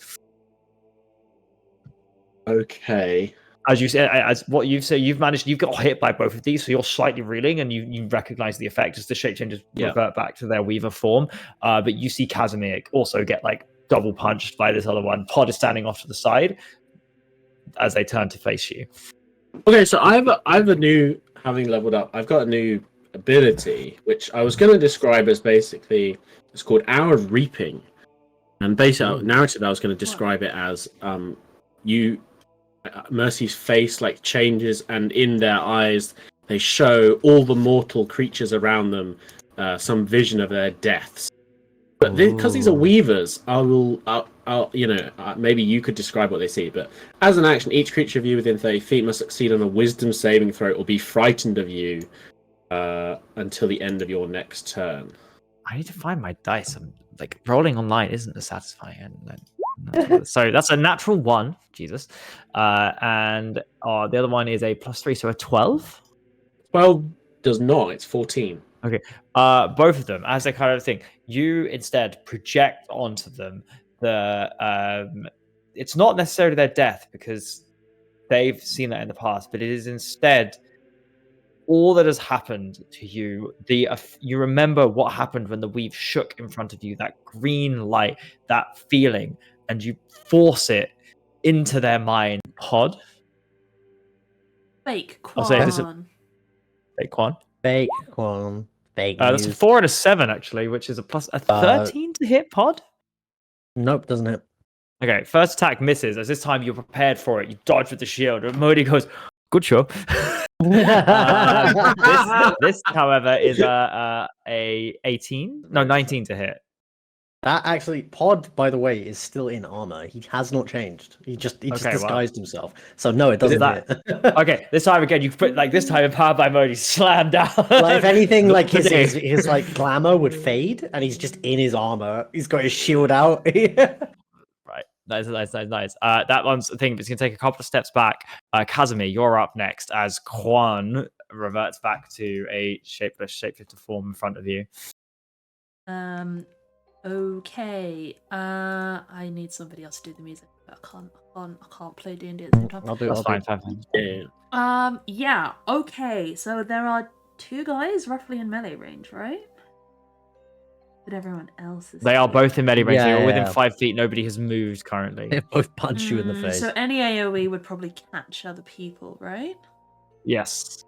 Okay. As you said, as what you've said, you've got hit by both of these, so you're slightly reeling, and you recognize the effect as the shape changes revert back to their weaver form. But you see Casimir also get like double punched by this other one. Pod is standing off to the side as they turn to face you. Okay, so I have a new, having leveled up, I've got a new ability, which I was going to describe as basically, it's called Hour of Reaping. And basically, narrative, I was going to describe it as Mercy's face like changes, and in their eyes, they show all the mortal creatures around them some vision of their deaths. But because these are weavers, I'll maybe you could describe what they see. But as an action, each creature of you within 30 feet must succeed on a Wisdom saving throw or be frightened of you until the end of your next turn. I need to find my dice. I'm like rolling online isn't as satisfying. So that's a natural 1, Jesus, and the other one is a +3, so a 12. 12 does not. It's 14. Okay. Both of them, as they kind of thing, you instead project onto them it's not necessarily their death because they've seen that in the past, but it is instead all that has happened to you. You remember what happened when the weave shook in front of you, that green light, that feeling, and you force it into their mind. Pod. Fake I'll say this Quan. Fake Quan. Fake Quan. Fake That's a news. 4 and a 7 actually, which is a 13 to hit. Pod. Nope, doesn't hit. Okay, first attack misses. As this time you're prepared for it, you dodge with the shield. And Modi goes, "Good show." This, however, is a 18, no 19 to hit. That actually, Pod, by the way, is still in armor. He has not changed. He just disguised himself. So no, it doesn't hit. Okay, this time again, you put like this time empowered by Modi, slam down. Like if anything, like his like glamour would fade, and he's just in his armor. He's got his shield out. Right, nice. That one's the thing, but it's gonna take a couple of steps back. Casimir, you're up next as Quan reverts back to a shapeshifter form in front of you. Okay. I need somebody else to do the music. I can't play D&D at the same time. That's fine. Yeah. Okay. So there are 2 guys roughly in melee range, right? But everyone else is. They are both in melee range. Yeah, They're all yeah, within yeah. 5 feet. Nobody has moved currently. They both punch you in the face. So any AoE would probably catch other people, right? Yes.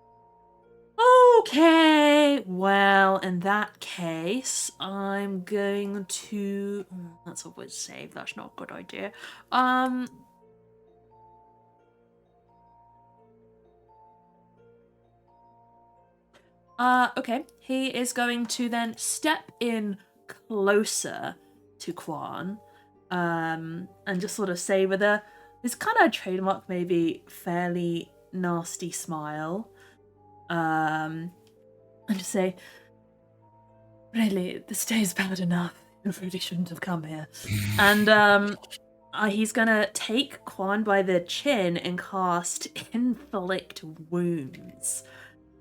Okay, well, in that case, I'm going to... That's a word save, that's not a good idea. Okay, he is going to then step in closer to Quan, and just sort of say with this kind of trademark, maybe fairly nasty smile, and just say, really, this day is bad enough. You really shouldn't have come here. And he's gonna take Quan by the chin and cast Inflict Wounds.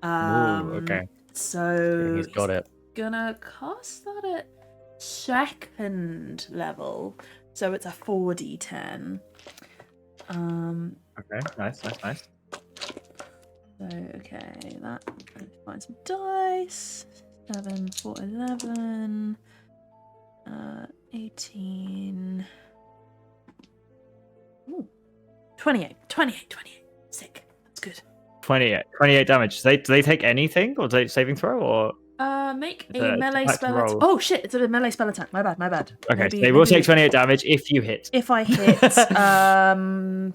Okay. So He's got it. Gonna cast that at 2nd level. So it's a 4d10. Okay, nice. So, okay, that. Let's find some dice. 7, 4, 11. 18. Ooh. 28. Sick. That's good. 28 damage. Do they take anything, or do they saving throw, or? Make It's a a melee attack spell roll. attack. Oh shit, it's a melee spell attack. My bad. Okay, so they will take 28 damage if you hit. If I hit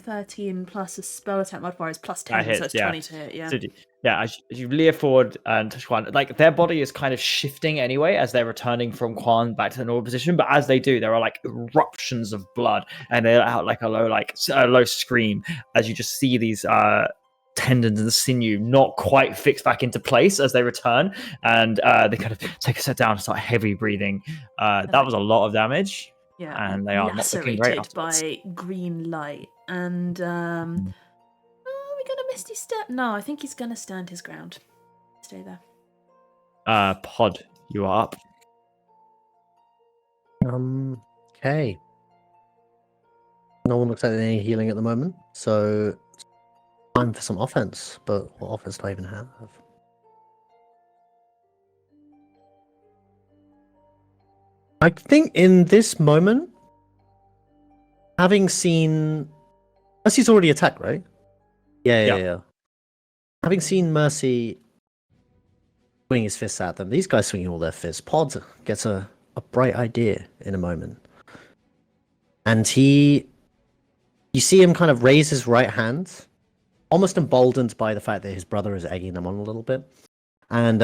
13 plus a spell attack modifier is plus 10, hits, so it's yeah. 20 to hit, yeah. So, as you leer forward and Quan, like their body is kind of shifting anyway as they're returning from Quan back to the normal position. But as they do, there are like eruptions of blood, and they're out like a low scream as you just see these tendons and sinew not quite fixed back into place as they return, and they kind of take a step down and start heavy breathing. That was a lot of damage. Yeah, and they are not looking great lacerated by green light. And are we gonna Misty Step? No, I think he's gonna stand his ground. Stay there. Pod, you are up. Okay. No one looks like any healing at the moment, so time for some offense. But what offense do I even have? I think in this moment, having seen Mercy's already attacked, right? Yeah. Having seen Mercy swing his fists at them, these guys swinging all their fists. Pod gets a bright idea in a moment. And you see him kind of raise his right hand, almost emboldened by the fact that his brother is egging them on a little bit. And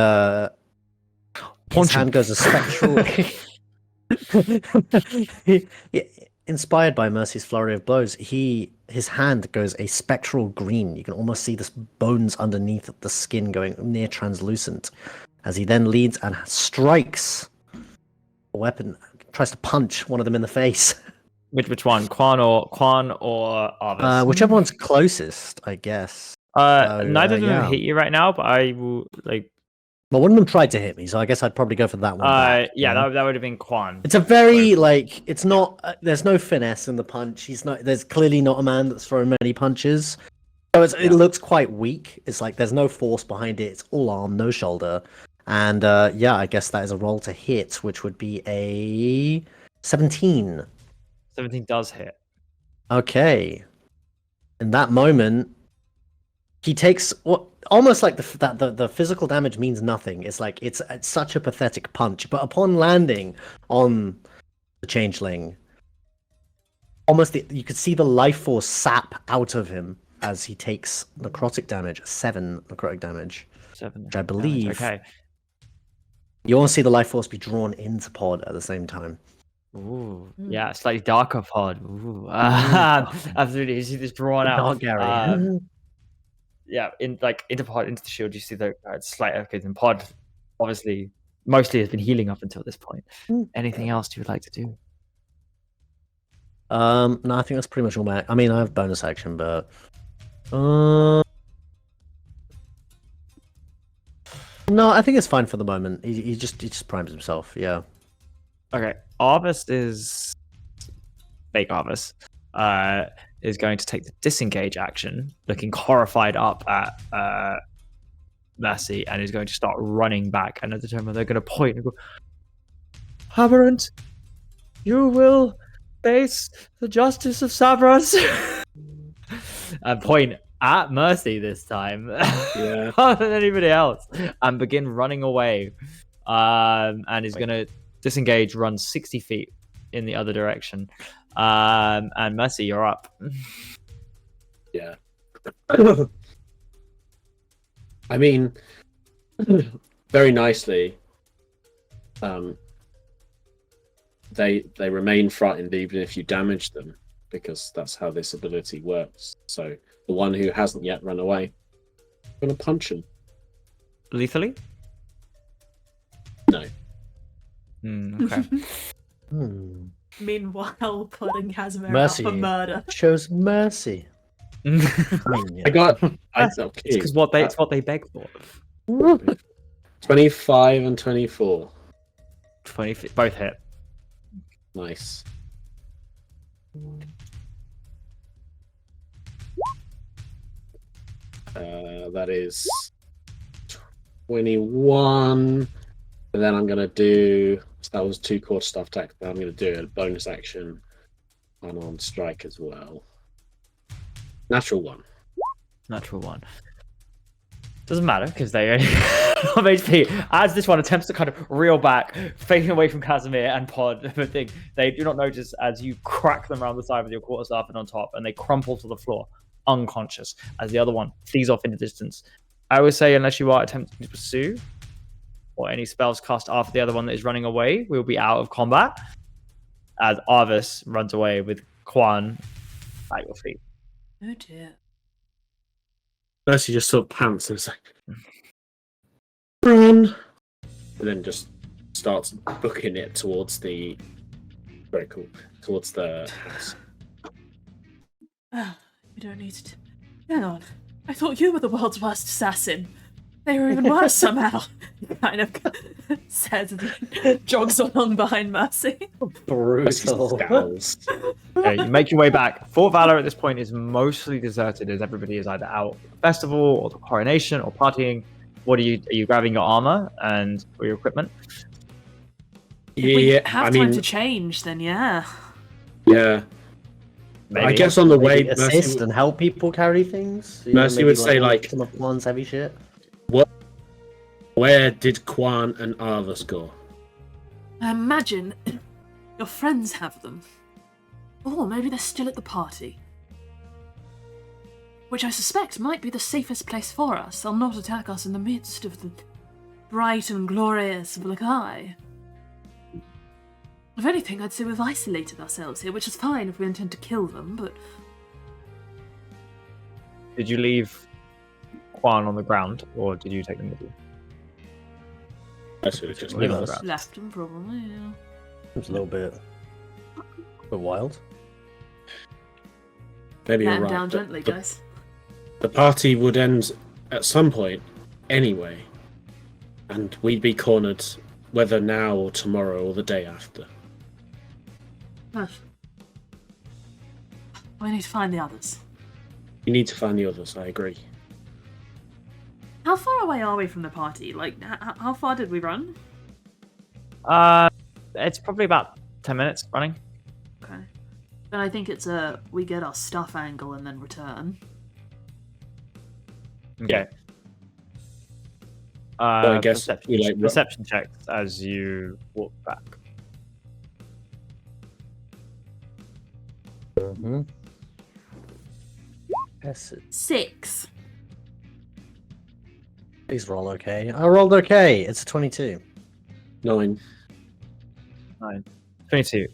his hand goes a spectral... Inspired by Mercy's flurry of blows, his hand goes a spectral green. You can almost see the bones underneath the skin going near translucent, as he then leads and strikes a weapon, tries to punch one of them in the face. Which one? Quan or Arvis? Whichever one's closest, I guess. Neither of them hit you right now, but I will Well, one of them tried to hit me, so I guess I'd probably go for that one. That would have been Quan. It's a very it's not. There's no finesse in the punch. He's not. There's clearly not a man that's thrown many punches. So it looks quite weak. It's like there's no force behind it. It's all arm, no shoulder, and I guess that is a roll to hit, which would be a 17. 17 does hit. Okay. In that moment, he takes what almost like the physical damage means nothing. It's like it's such a pathetic punch, but upon landing on the changeling, you could see the life force sap out of him as he takes necrotic damage, 7 necrotic damage. 7, which I believe. Okay. You want to see the life force be drawn into Pod at the same time. Ooh, yeah, slightly darker Pod. Ooh, absolutely. You see this drawn out. Dark Gary. Yeah, into Pod, into the shield, you see the slight echoes, and Pod obviously mostly has been healing up until this point. Anything else you would like to do? No, I think that's pretty much all I have bonus action, but no, I think it's fine for the moment. He just primes himself. Yeah. Okay, Arvis is fake Arvis. Is going to take the disengage action, looking horrified up at Mercy, and is going to start running back. And at the time, they're going to point and go, "Aberrant, you will face the justice of Sabras." And point at Mercy this time, rather than anybody else, and begin running away. And is going to disengage, run 60 feet in the other direction. And Mercy, you're up. Yeah. I mean, very nicely. They remain frightened even if you damage them, because that's how this ability works. So the one who hasn't yet run away, I'm gonna punch him. Lethally? No. Okay. Meanwhile, putting Casimir Mercy up for murder. Shows mercy. I got. It's what they beg for. 25 and 24. 20 both hit. Nice. That is 21. And then I'm gonna do. So that was 2 quarterstaff attack. But I'm gonna do a bonus action, unarmed strike as well. Natural 1. Natural 1. Doesn't matter because they only have HP. As this one attempts to kind of reel back, fading away from Casimir and Pod, they do not notice as you crack them around the side with your quarterstaff and on top, and they crumple to the floor, unconscious, as the other one flees off in the distance. I would say, unless you are attempting to pursue, or any spells cast after the other one that is running away, we'll be out of combat. As Arvis runs away with Quan at your feet. Oh dear. Mercy just sort of pants and is like, run! And then just starts booking it towards the. Very cool. Towards the house. You don't need to. Hang on. I thought you were the world's worst assassin. They were even worse somehow. He kind of says and jogs along behind Mercy. Brutal. Scowls. Okay, you make your way back. Fort Valor at this point is mostly deserted as everybody is either out for the festival or the coronation or partying. What are you grabbing your armor and or your equipment? If we Yeah, have I time mean, to change, then yeah. yeah. Maybe. I guess on the way, Maybe assist and help people carry things. You Mercy maybe would say, like- some of Juan's heavy shit. where did Quan and Arvus go? I imagine your friends have them. Or maybe they're still at the party. Which I suspect might be the safest place for us. They'll not attack us in the midst of the bright and glorious Black Eye. If anything, I'd say we've isolated ourselves here, which is fine if we intend to kill them, but... Did you leave Quan on the ground, or did you take them with you? I should have just Leave left on the us. ground. Left them, probably, yeah. It's a little bit wild. Maybe Let you're him right. down but gently, the, guys. the party would end at some point anyway, and we'd be cornered whether now or tomorrow or the day after. But we need to find the others. You need to find the others, I agree. How far away are we from the party? Like, how far did we run? It's probably about 10 minutes running. Okay. Then I think it's we get our stuff angle and then return. Okay. I guess perception, we, like, perception checks as you walk back. Mm-hmm. Yes, 6. please roll okay. I rolled okay. It's a 22. 9. 22.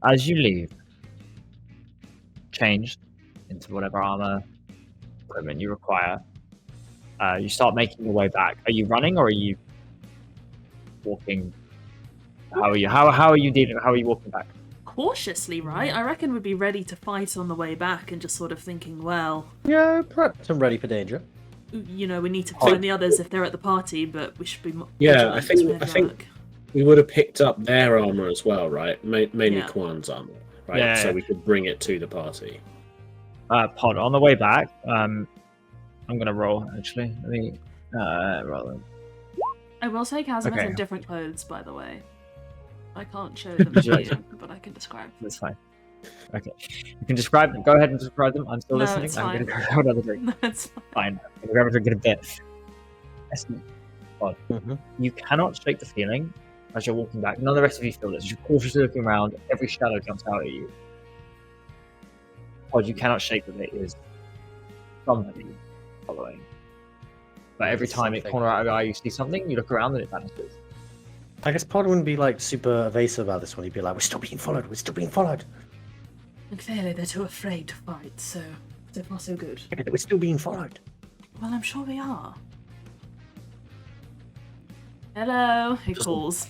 As you leave, changed into whatever armor equipment you require, you start making your way back. Are you running or are you walking? How are you? How are you dealing? How are you walking back? Cautiously, right? I reckon we'd be ready to fight on the way back and just sort of thinking, well, Yeah, perhaps I'm ready for danger. you know, we need to find the others if they're at the party, but we should be Yeah, vigilant I think- as we head I think- back. We would have picked up their armor as well, right? Mainly Yeah. Quan's armor, right? Yeah, So yeah. we could bring it to the party. Pod on the way back. I'm gonna roll actually. Let me roll. I will say Kazim is Okay. in different clothes, by the way. I can't show them Would to you like you, but I can describe. That's fine. Okay, you can describe them. Go ahead and describe them. I'm still No, listening. it's I'm fine. gonna grab another drink. That's Fine. I'm gonna grab a drink in a bit. Listen, Pod, Mm-hmm. you cannot shake the feeling as you're walking back. None of the rest of you feel this. As you're cautiously looking around, every shadow jumps out at you. Pod, you cannot shake that it is somebody following. But every time it Something. corner out of your eye, you see something, you look around and it vanishes. I guess Pod wouldn't be like super evasive about this one. He'd be like, "We're still being followed. We're still being followed. And clearly they're too afraid to fight, so far so good. We're still being followed." Well, I'm sure we are. Hello, he calls.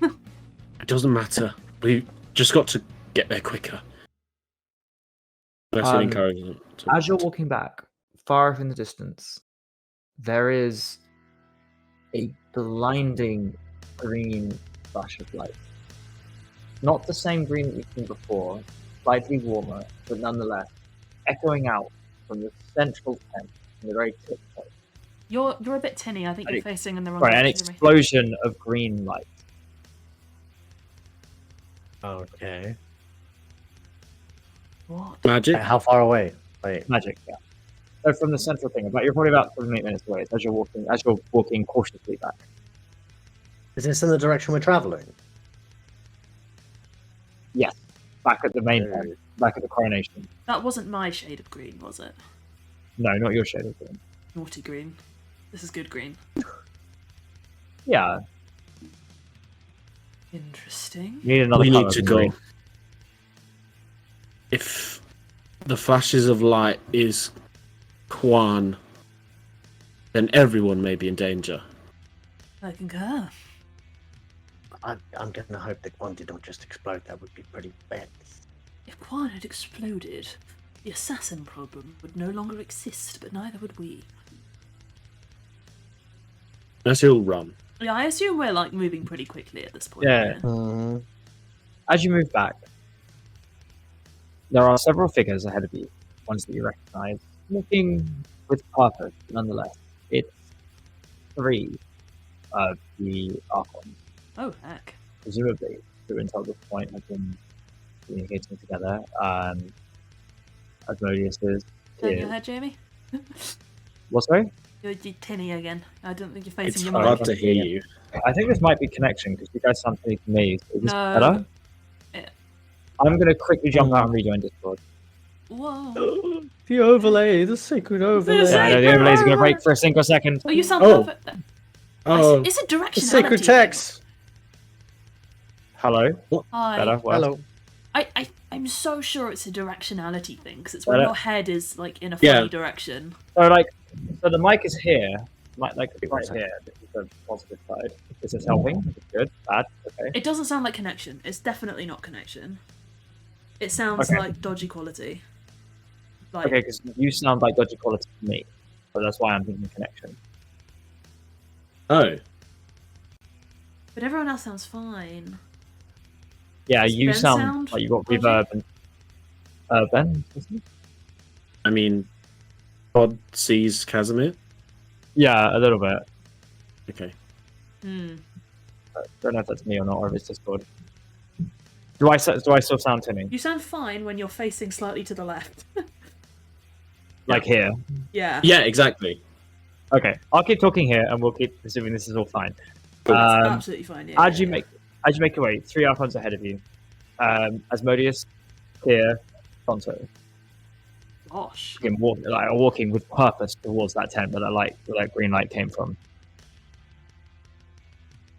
It doesn't matter. We just got to get there quicker. That's Um, encouraging. As you're walking back, far off in the distance, there is a blinding green flash of light. Not the same green that you've seen before, slightly warmer, but nonetheless echoing out from the central tent in the very tip top. You're a bit tinny. I think you're An- facing in the wrong Right, an direction. explosion of green light. Okay. What? Magic. How far away? Wait. Magic, yeah. So from the central thing, you're probably about 7 or 8 minutes away. It's as you're walking cautiously back. Is this in the direction we're traveling? Yes, back at the main tent, back at the coronation. That wasn't my shade of green, was it? No, not your shade of green. Naughty green. This is good green. Yeah, Interesting. you need another We colour need to than go. green. If the flashes of light is Quan, then everyone may be in danger. I concur. I'm gonna hope that one did not just explode. That would be pretty bad. If Quan had exploded, The assassin problem would no longer exist, but neither would we. Let's all run. Yeah, I assume we're like moving pretty quickly at this point. Yeah. Mhm. As you move back, there are several figures ahead of you, ones that you recognize, looking with purpose, nonetheless. It's 3 of the Archons, Oh heck. presumably, who until this point have been communicating together. Asmodeus is. Turn your head, Jamie. What, sorry? You're tinny again. I don't think you're It's facing your hard mic. to hear you. I think this might be connection, because you guys sound pretty to me. Is this No. better? Yeah. I'm going to quickly jump out and rejoin Discord. Whoa. The overlay, the sacred overlay. It's Yeah, I know the overlay's going to break for a single second. Oh, you sound Oh. perfect. Oh, It's a directionality. The sacred thing. text. Hello? Hi. Better? Well, Hello. I'm so sure it's a directionality thing because it's when Better? your head is like in a Yeah. funny direction. So the mic is here. Mic like right here. This is the positive side. This is helping. Good. Bad. Okay. It doesn't sound like connection. It's definitely not connection. It sounds Okay. like dodgy quality. Like, Okay, because you sound like dodgy quality to me. So that's why I'm thinking connection. oh, but everyone else sounds fine. Yeah, Does you Ben sound sound like you've got dodgy? reverb and Ben? isn't it? I mean, Pod sees Casimir. Yeah, a little bit. Okay. Hmm. I don't know if that's me or not, or if it's Discord. Do I still sound tinny? You sound fine when you're facing slightly to the left. Like here? yeah. Yeah, exactly. Okay, I'll keep talking here, and we'll keep assuming this is all fine. Cool. Absolutely fine. Yeah. As you make your way, 3 Archons ahead of you. Asmodeus, here, Tonto. Gosh. Walking with purpose towards that tent where that green light came from.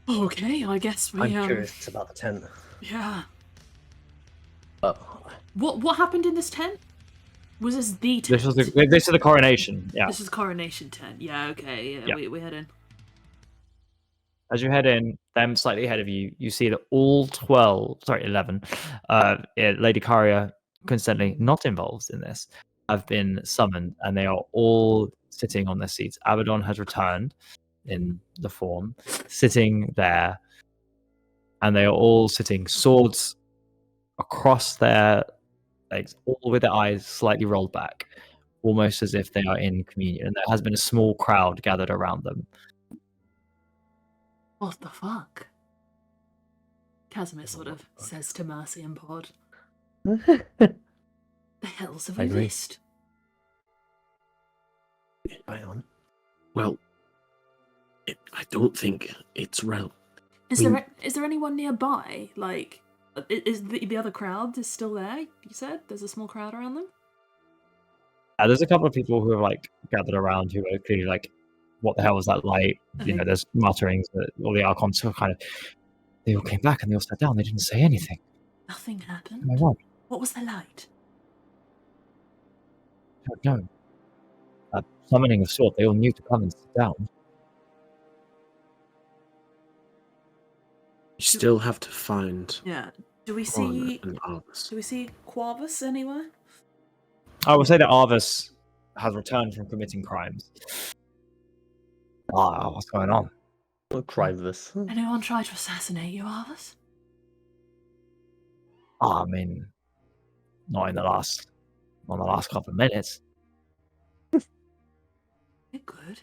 Okay, I guess we. I'm curious about the tent. Yeah. But What happened in this tent? Was this the tent? This is the coronation. Yeah. This is coronation tent. Yeah. Okay. Yeah. Yeah. We head in. As you head in, them slightly ahead of you, you see that all 11, Lady Caria, coincidentally not involved in this, have been summoned, and they are all sitting on their seats. Abbadon has returned in the form, sitting there, and they are all sitting, swords across their legs, all with their eyes slightly rolled back, almost as if they are in communion. And there has been a small crowd gathered around them. What the fuck? Casimir sort of says to Mercy and Pod. The hells have I we agree. missed? right on. Well, I don't think it's real. Is there anyone nearby? Like, is the other crowd is still there? You said there's a small crowd around them. There's a couple of people who have gathered around who are clearly what the hell was that light? Okay. There's mutterings, but all the Archons are they all came back and they all sat down. They didn't say anything. Nothing happened. Oh my god, What was the light? I don't know. A summoning of sort. They all knew to come and sit down. You still have to find Yeah. Do we Quan see? and Argus. Do we see Quavus anywhere? I will say that Arvis has returned from committing crimes. What's going on? What crime this? Anyone try to assassinate you, Arvus? I mean, not in the last couple of minutes. Good.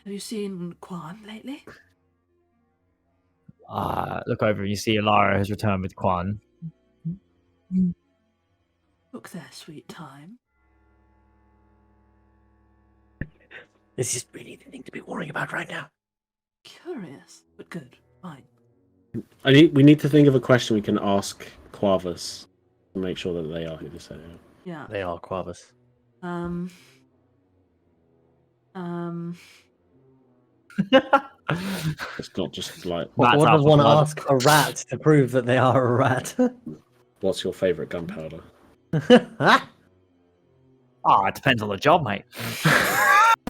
Have you seen Quan lately? Look over and you see Alara has returned with Quan. Look there, sweet time. This is really the thing to be worrying about right now. Curious, but good. Fine. We need to think of a question we can ask Quavus to make sure that they are who they say they are. Yeah. They are Quavus. It's not just like, What That's does out one for blood. ask a rat to prove that they are a rat? what's your favourite gunpowder? It depends on the job, mate.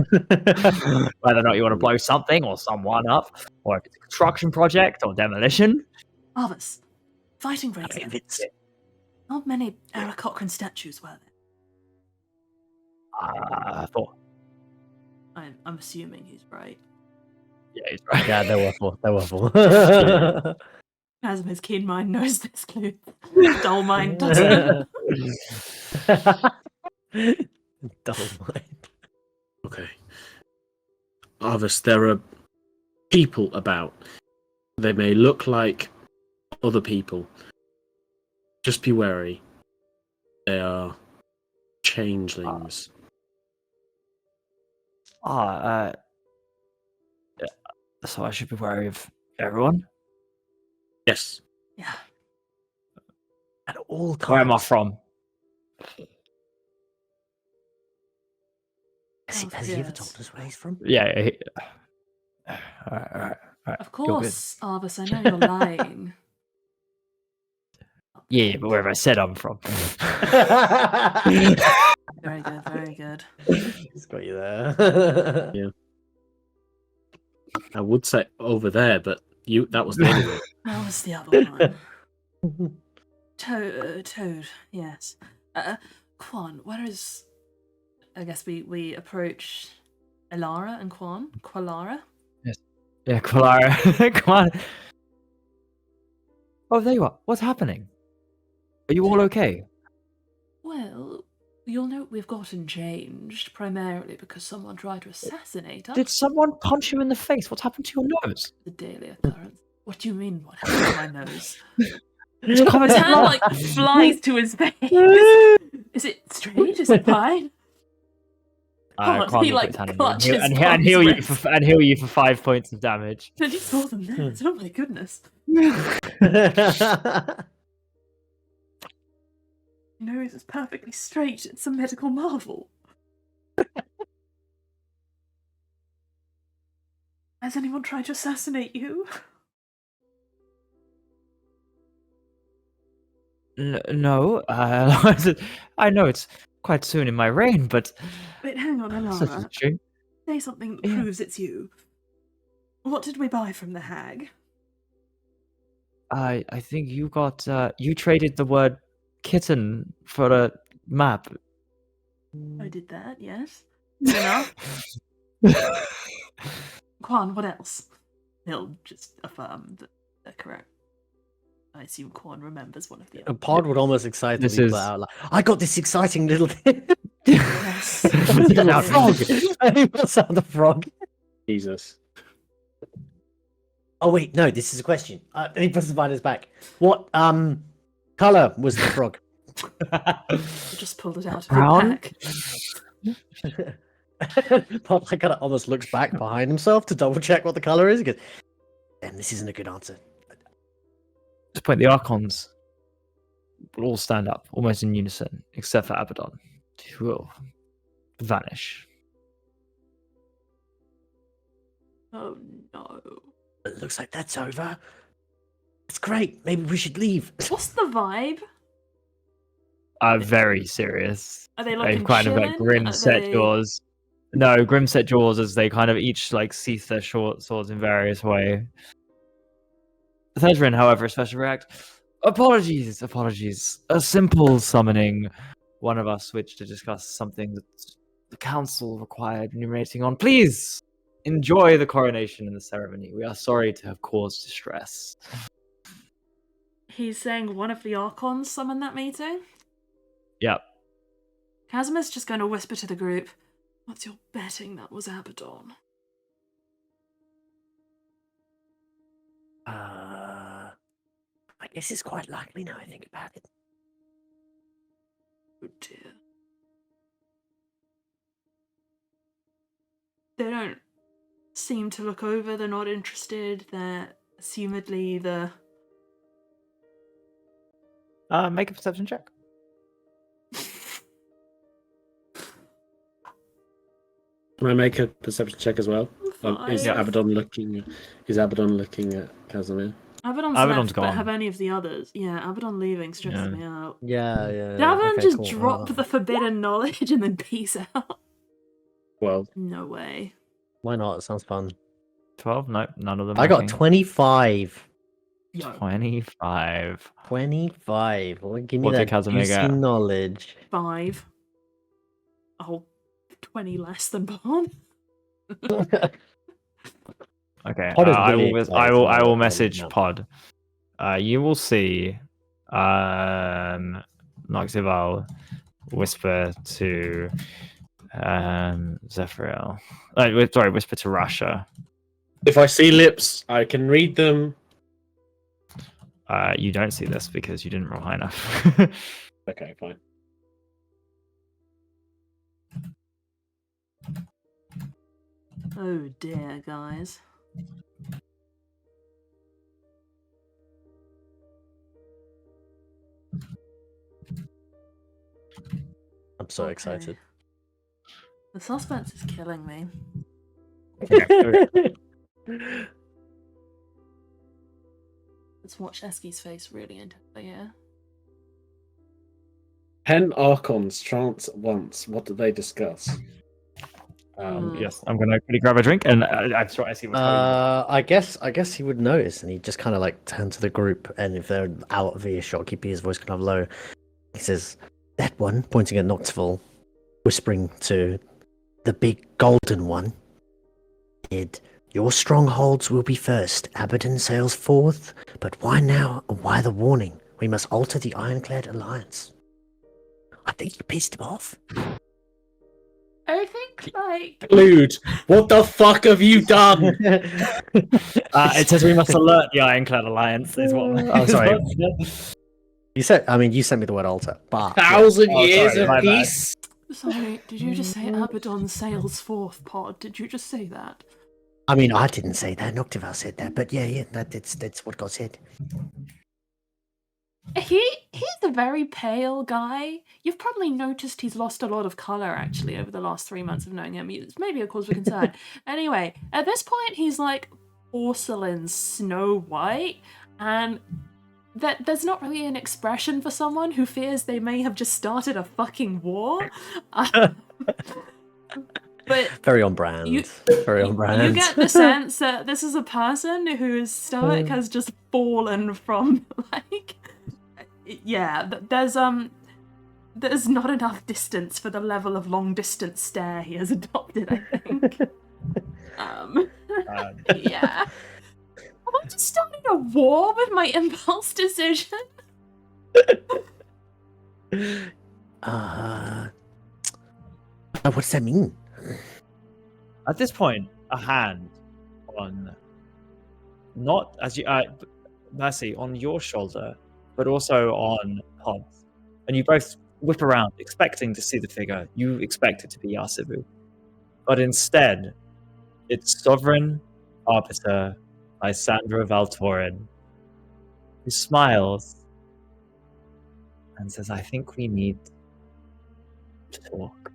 Whether or not you want to blow something or someone up, or if it's a construction project or demolition. Arvus, fighting If rates. it's Not many Eric Cochran statues, were there? 4. I'm assuming he's right. Yeah, he's right. Yeah, there were 4. There were 4. Casimir's keen mind knows this clue. Dull mind doesn't. Dull mind. Okay. Arvis, there are people about. They may look like other people. Just be wary. They are changelings. So I should be wary of everyone? Yes. Yeah. At all times. Where am I from? Has he ever told us where he's from? Yeah. Alright. Of course, Arvis, I know you're lying. Yeah, but where have I said I'm from? Very good, very good. He's got you there. Yeah. I would say over there, but that was the other one. That was the other one. Toad, yes. Quan, where is... I guess we approach Elara and Quan? Qualara? Yes. Yeah, Qualara. Come on. Oh, there you are. What's happening? Are you all okay? Well, you'll note we've gotten changed, primarily because someone tried to assassinate us. Did someone punch you in the face? What's happened to your nose? The daily occurrence. What do you mean, what happened to my nose? It's His covered in hand, blood. like, flies to his face. Is it strange? Is it fine? God, Quan he, will like, put his hand on clutches you and Quan's heal you wrist. and heal you for 5 points of damage. Did you saw them there? Oh my goodness. Your nose is perfectly straight. It's a medical marvel. Has anyone tried to assassinate you? No, I know it's quite soon in my reign, but Wait, hang on, such Elara. is true. Say something that Yeah. proves it's you. What did we buy from the hag? I think you got you traded the word kitten for a map. I did that, yes. Good enough. Quan, what else? He'll just affirm that they're correct. I assume Quan remembers one of the A other. pod would almost excitedly This is- put out like, I got this exciting little thing. Yes. Little frog. He puts out the frog. Jesus. Oh wait, no, this is a question. He puts the binders back. What color was the frog? Just pulled it out of Brown? the pack. Pod like kind of almost looks back behind himself to double check what the color is. He goes, "Damn, this isn't a good answer." At this point, the Archons will all stand up, almost in unison, except for Abbadon, who will vanish. Oh no. It looks like that's over. It's great. Maybe we should leave. What's the vibe? Very serious. Are they They looking kind of like chillin'? grim Are set they- jaws. No, grim set jaws as they kind of each like sheath their short swords in various way. Thedrin, however, especially react. Apologies. A simple summoning. One of us switched to discuss something that the council required enumerating on. Please enjoy the coronation and the ceremony. We are sorry to have caused distress. He's saying one of the Archons summoned that meeting? Yep. Casimir's just going to whisper to the group, what's your betting that was Abbadon? I guess it's quite likely now I think about it. Oh dear. They don't seem to look over, they're not interested, they're assumedly the... Make a perception check. Can I make a perception check as well? Is Fine. Abbadon looking at Casimir? Abbadon's Abbadon's left, but gone. have any of the others? Yeah, Abbadon leaving stresses Yeah. me out. Yeah. Did Abbadon okay, just cool. drop the forbidden knowledge and then peace out? Well, No way. Why not? It sounds fun. 12? Nope, none of them. I got looking. 25. Yo. 25. 25. Well, give me What did that Casimir juicy get? knowledge. 5. Oh, 20 less than Pod. Okay, Pod is I really will. excited I to will. know I what will the message now. Pod. You will see. Noxival whisper to Zephyriel. Sorry, whisper to Rasha. If I see lips, I can read them. You don't see this because you didn't roll high enough. Okay, fine. Oh dear, guys. I'm so Okay. excited. The suspense is killing me. Let's watch Eski's face really intently here. 10 Archons chance once. What did they discuss? Yes, I'm gonna quickly grab a drink, and I'm sure I see what's coming. I guess he would notice, and he just kind of like turn to the group, and if they're out of earshot, keep his voice kind of low. He says, "That one," pointing at Noctival, whispering to the big golden one. "Did your strongholds will be first. Abbadon sails forth, but why now? And why the warning? We must alter the ironclad alliance." I think you pissed him off. I think, like... Dude, what the fuck have you done? It says we must alert the Ironclad Alliance. Is what? Oh, sorry. You said, you sent me the word alter, but 1,000 Oh, years sorry, of my bad. peace. Sorry, did you just say Abbadon sails forth, Pod? Did you just say that? I mean, I didn't say that. Noctival said that, but yeah, that's what got said. He's a very pale guy. You've probably noticed he's lost a lot of colour, actually, over the last 3 months of knowing him. It's maybe a cause for concern. Anyway, at this point, he's like porcelain Snow White, and there's not really an expression for someone who fears they may have just started a fucking war. But Very on brand. Very on brand. you get the sense that this is a person whose stomach has just fallen from, like... Yeah, there's not enough distance for the level of long distance stare he has adopted, I think. Yeah. Am I just starting a war with my impulse decision? What does that mean? At this point, a hand on, not as you, Mercy, on your shoulder, but also on Pod's. And you both whip around, expecting to see the figure. You expect it to be Yasubu. But instead, it's Sovereign Arbiter Lysandra Valtorin, who smiles and says, "I think we need to talk."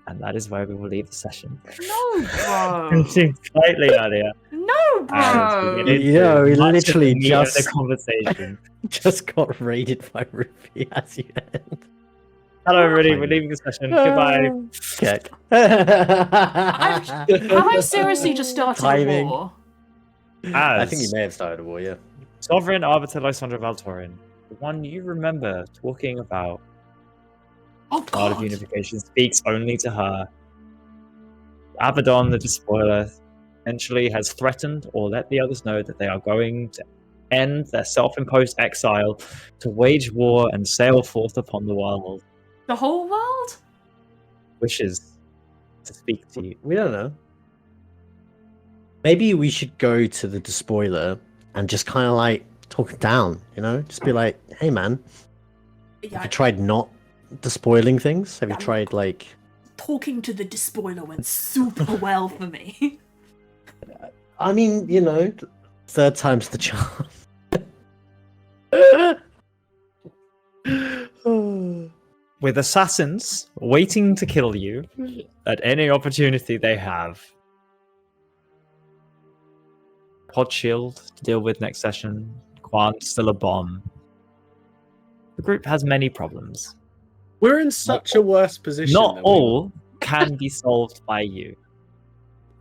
And that is where we will leave the session. No, bro. Finishing slightly earlier. No, bro. Yeah, we Much of the literally meat of the just- conversation. Just got raided by Ruby as you end. Hello, everybody. We're leaving the session. Goodbye. Kick. Have I seriously just started Timing. a war? I think you may have started a war, yeah. Sovereign Arbiter Lysandra Valtorin, the one you remember talking about, Oh, God of God. Unification, speaks only to her. Abbadon, the Despoiler, essentially has threatened or let the others know that they are going to end their self-imposed exile to wage war and sail forth upon the world. The whole world? Wishes to speak to you. We don't know. Maybe we should go to the Despoiler and just kind of like talk it down, you know? Just be like, hey man, have Yeah, you tried not despoiling things? Have you Yeah. tried like... talking to the Despoiler went super well for me. I mean, you know, third time's the charm. With assassins waiting to kill you at any opportunity they have. Pod Shield to deal with next session. Quan's still a bomb. The group has many problems. We're in such a worse position. Not than we all can be solved by you.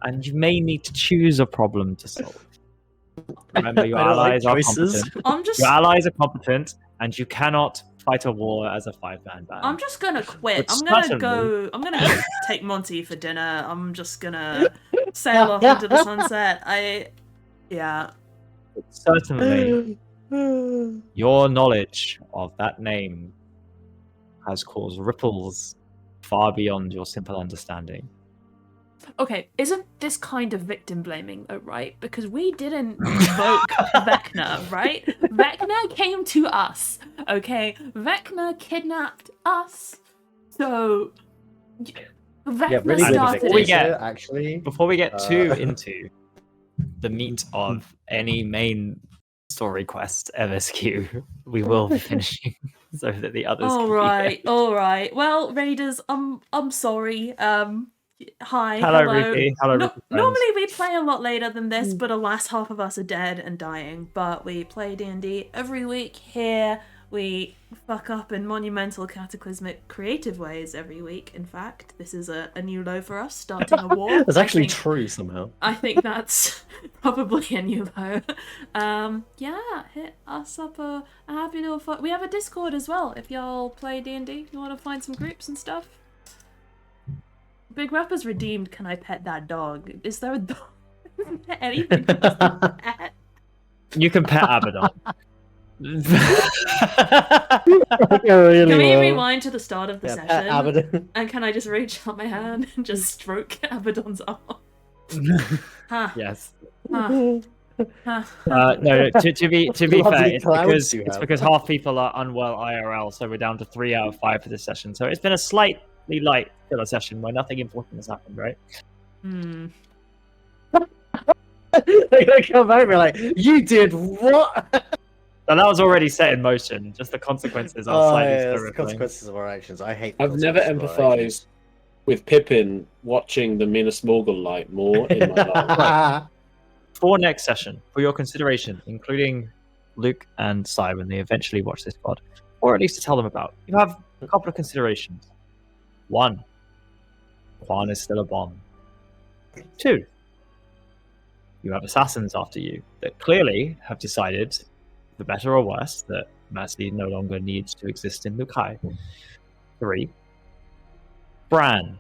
And you may need to choose a problem to solve. Remember, your I don't like allies are choices. competent. I'm just... Your allies are competent, and you cannot fight a war as a 5-man band. I'm just gonna quit. Which I'm gonna certainly- go take Monty for dinner. I'm just gonna sail off into the sunset. Yeah. Certainly, your knowledge of that name has caused ripples far beyond your simple understanding. Okay, isn't this kind of victim blaming, though, right? Because we didn't invoke Vecna, right? Vecna came to us, okay? Vecna kidnapped us, so Vecna Yeah, really good started Before we it. get- actually. Before we get too into the meat of any main story quest MSQ, we will be finishing so that the others All can right, all right. Well, Raiders, I'm sorry. Hi, Hello, hello. Ruthie. Hello, No- Ruthie friends. normally we play a lot later than this, but alas, half of us are dead and dying. But we play D&D every week here. We fuck up in monumental, cataclysmic, creative ways every week. In fact, this is a new low for us, starting a war. That's actually I think- true somehow. I think that's probably a new low. Yeah, hit us up a happy little fun. We have a Discord as well. If y'all play D&D, you want to find some groups and stuff. Big Rapper's redeemed. Can I pet that dog? Is there a dog? Is there anything for us to pet? You can pet Abbadon. Can we rewind to the start of the session? Abbadon. And can I just reach out my hand and just stroke Abbadon's arm? Huh, Yes. huh, huh. No. To be Lovely fair, clouds you it's have. because half people are unwell IRL, so we're down to 3 out of 5 for this session. So it's been a slightly light filler session where nothing important has happened, right? Hmm. They're gonna come over like, you did what? So that was already set in motion. Just the consequences are slightly that's the terrifying. consequences of our actions. I hate. the I've never consequences of our actions. empathized with Pippin watching the Minas Morgul light more in my life. For next session, for your consideration, including Luke and Sai when they eventually watch this pod, or at least to tell them about, you have a couple of considerations. 1, Quan is still a bomb. 2, you have assassins after you that clearly have decided, for better or worse, that Mercy no longer needs to exist in Lukai. 3, Bran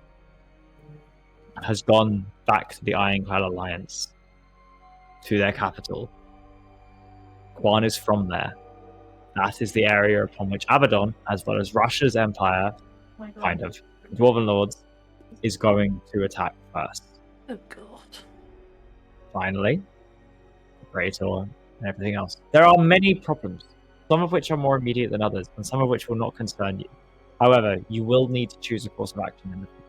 has gone back to the Ironclad Alliance, to their capital. Quan is from there. That is the area upon which Abbadon, as well as Russia's empire, Oh my God. kind of, Dwarven Lords, is going to attack first. Oh God. Finally, Praetor and everything else. There are many problems, some of which are more immediate than others, and some of which will not concern you. However, you will need to choose a course of action in the future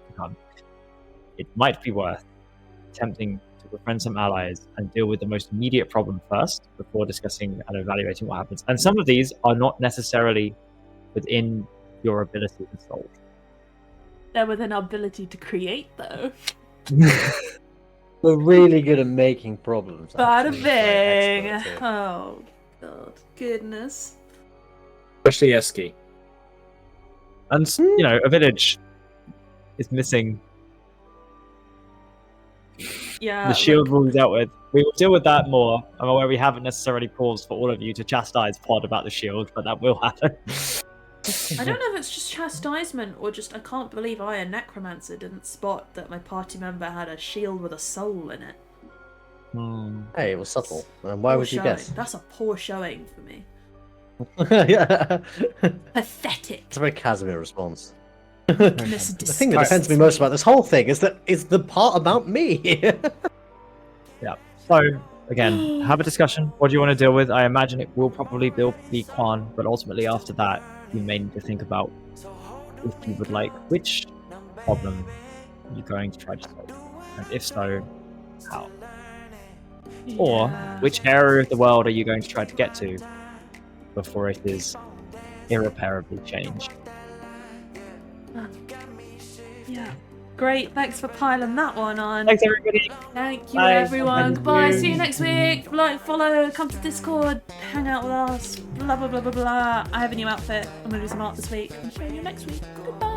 to come. It might be worth attempting to befriend some allies and deal with the most immediate problem first before discussing and evaluating what happens. And some of these are not necessarily within your ability to solve. They're within our ability to create, though. We're really good at making problems. Bada actually. bing. We're experts here. Oh God, goodness. Especially Eski. And, a village is missing. Yeah. The shield will be dealt with. We will deal with that more. I'm aware we haven't necessarily paused for all of you to chastise Pod about the shield, but that will happen. I don't know if it's just chastisement or just I can't believe I, a necromancer, didn't spot that my party member had a shield with a soul in it. Hey, it was subtle. And why Poor would you showing. guess? That's a poor showing for me. Yeah. Pathetic. It's a very Casimir response. This The thing that offends me most about this whole thing is that it's the part about me. So, again, have a discussion. What do you want to deal with? I imagine it will probably be Quan, but ultimately after that, you may need to think about if you would like which problem you're going to try to solve. And if so, how? Or which area of the world are you going to try to get to before it is irreparably changed? Yeah. Great, thanks for piling that one on. Thanks, everybody. Thank you, Bye. everyone. Thank Goodbye. you. See you next week. Like, follow, come to Discord, hang out with us. Blah blah blah blah blah. I have a new outfit. I'm gonna do some art this week. I'll show you next week. Goodbye.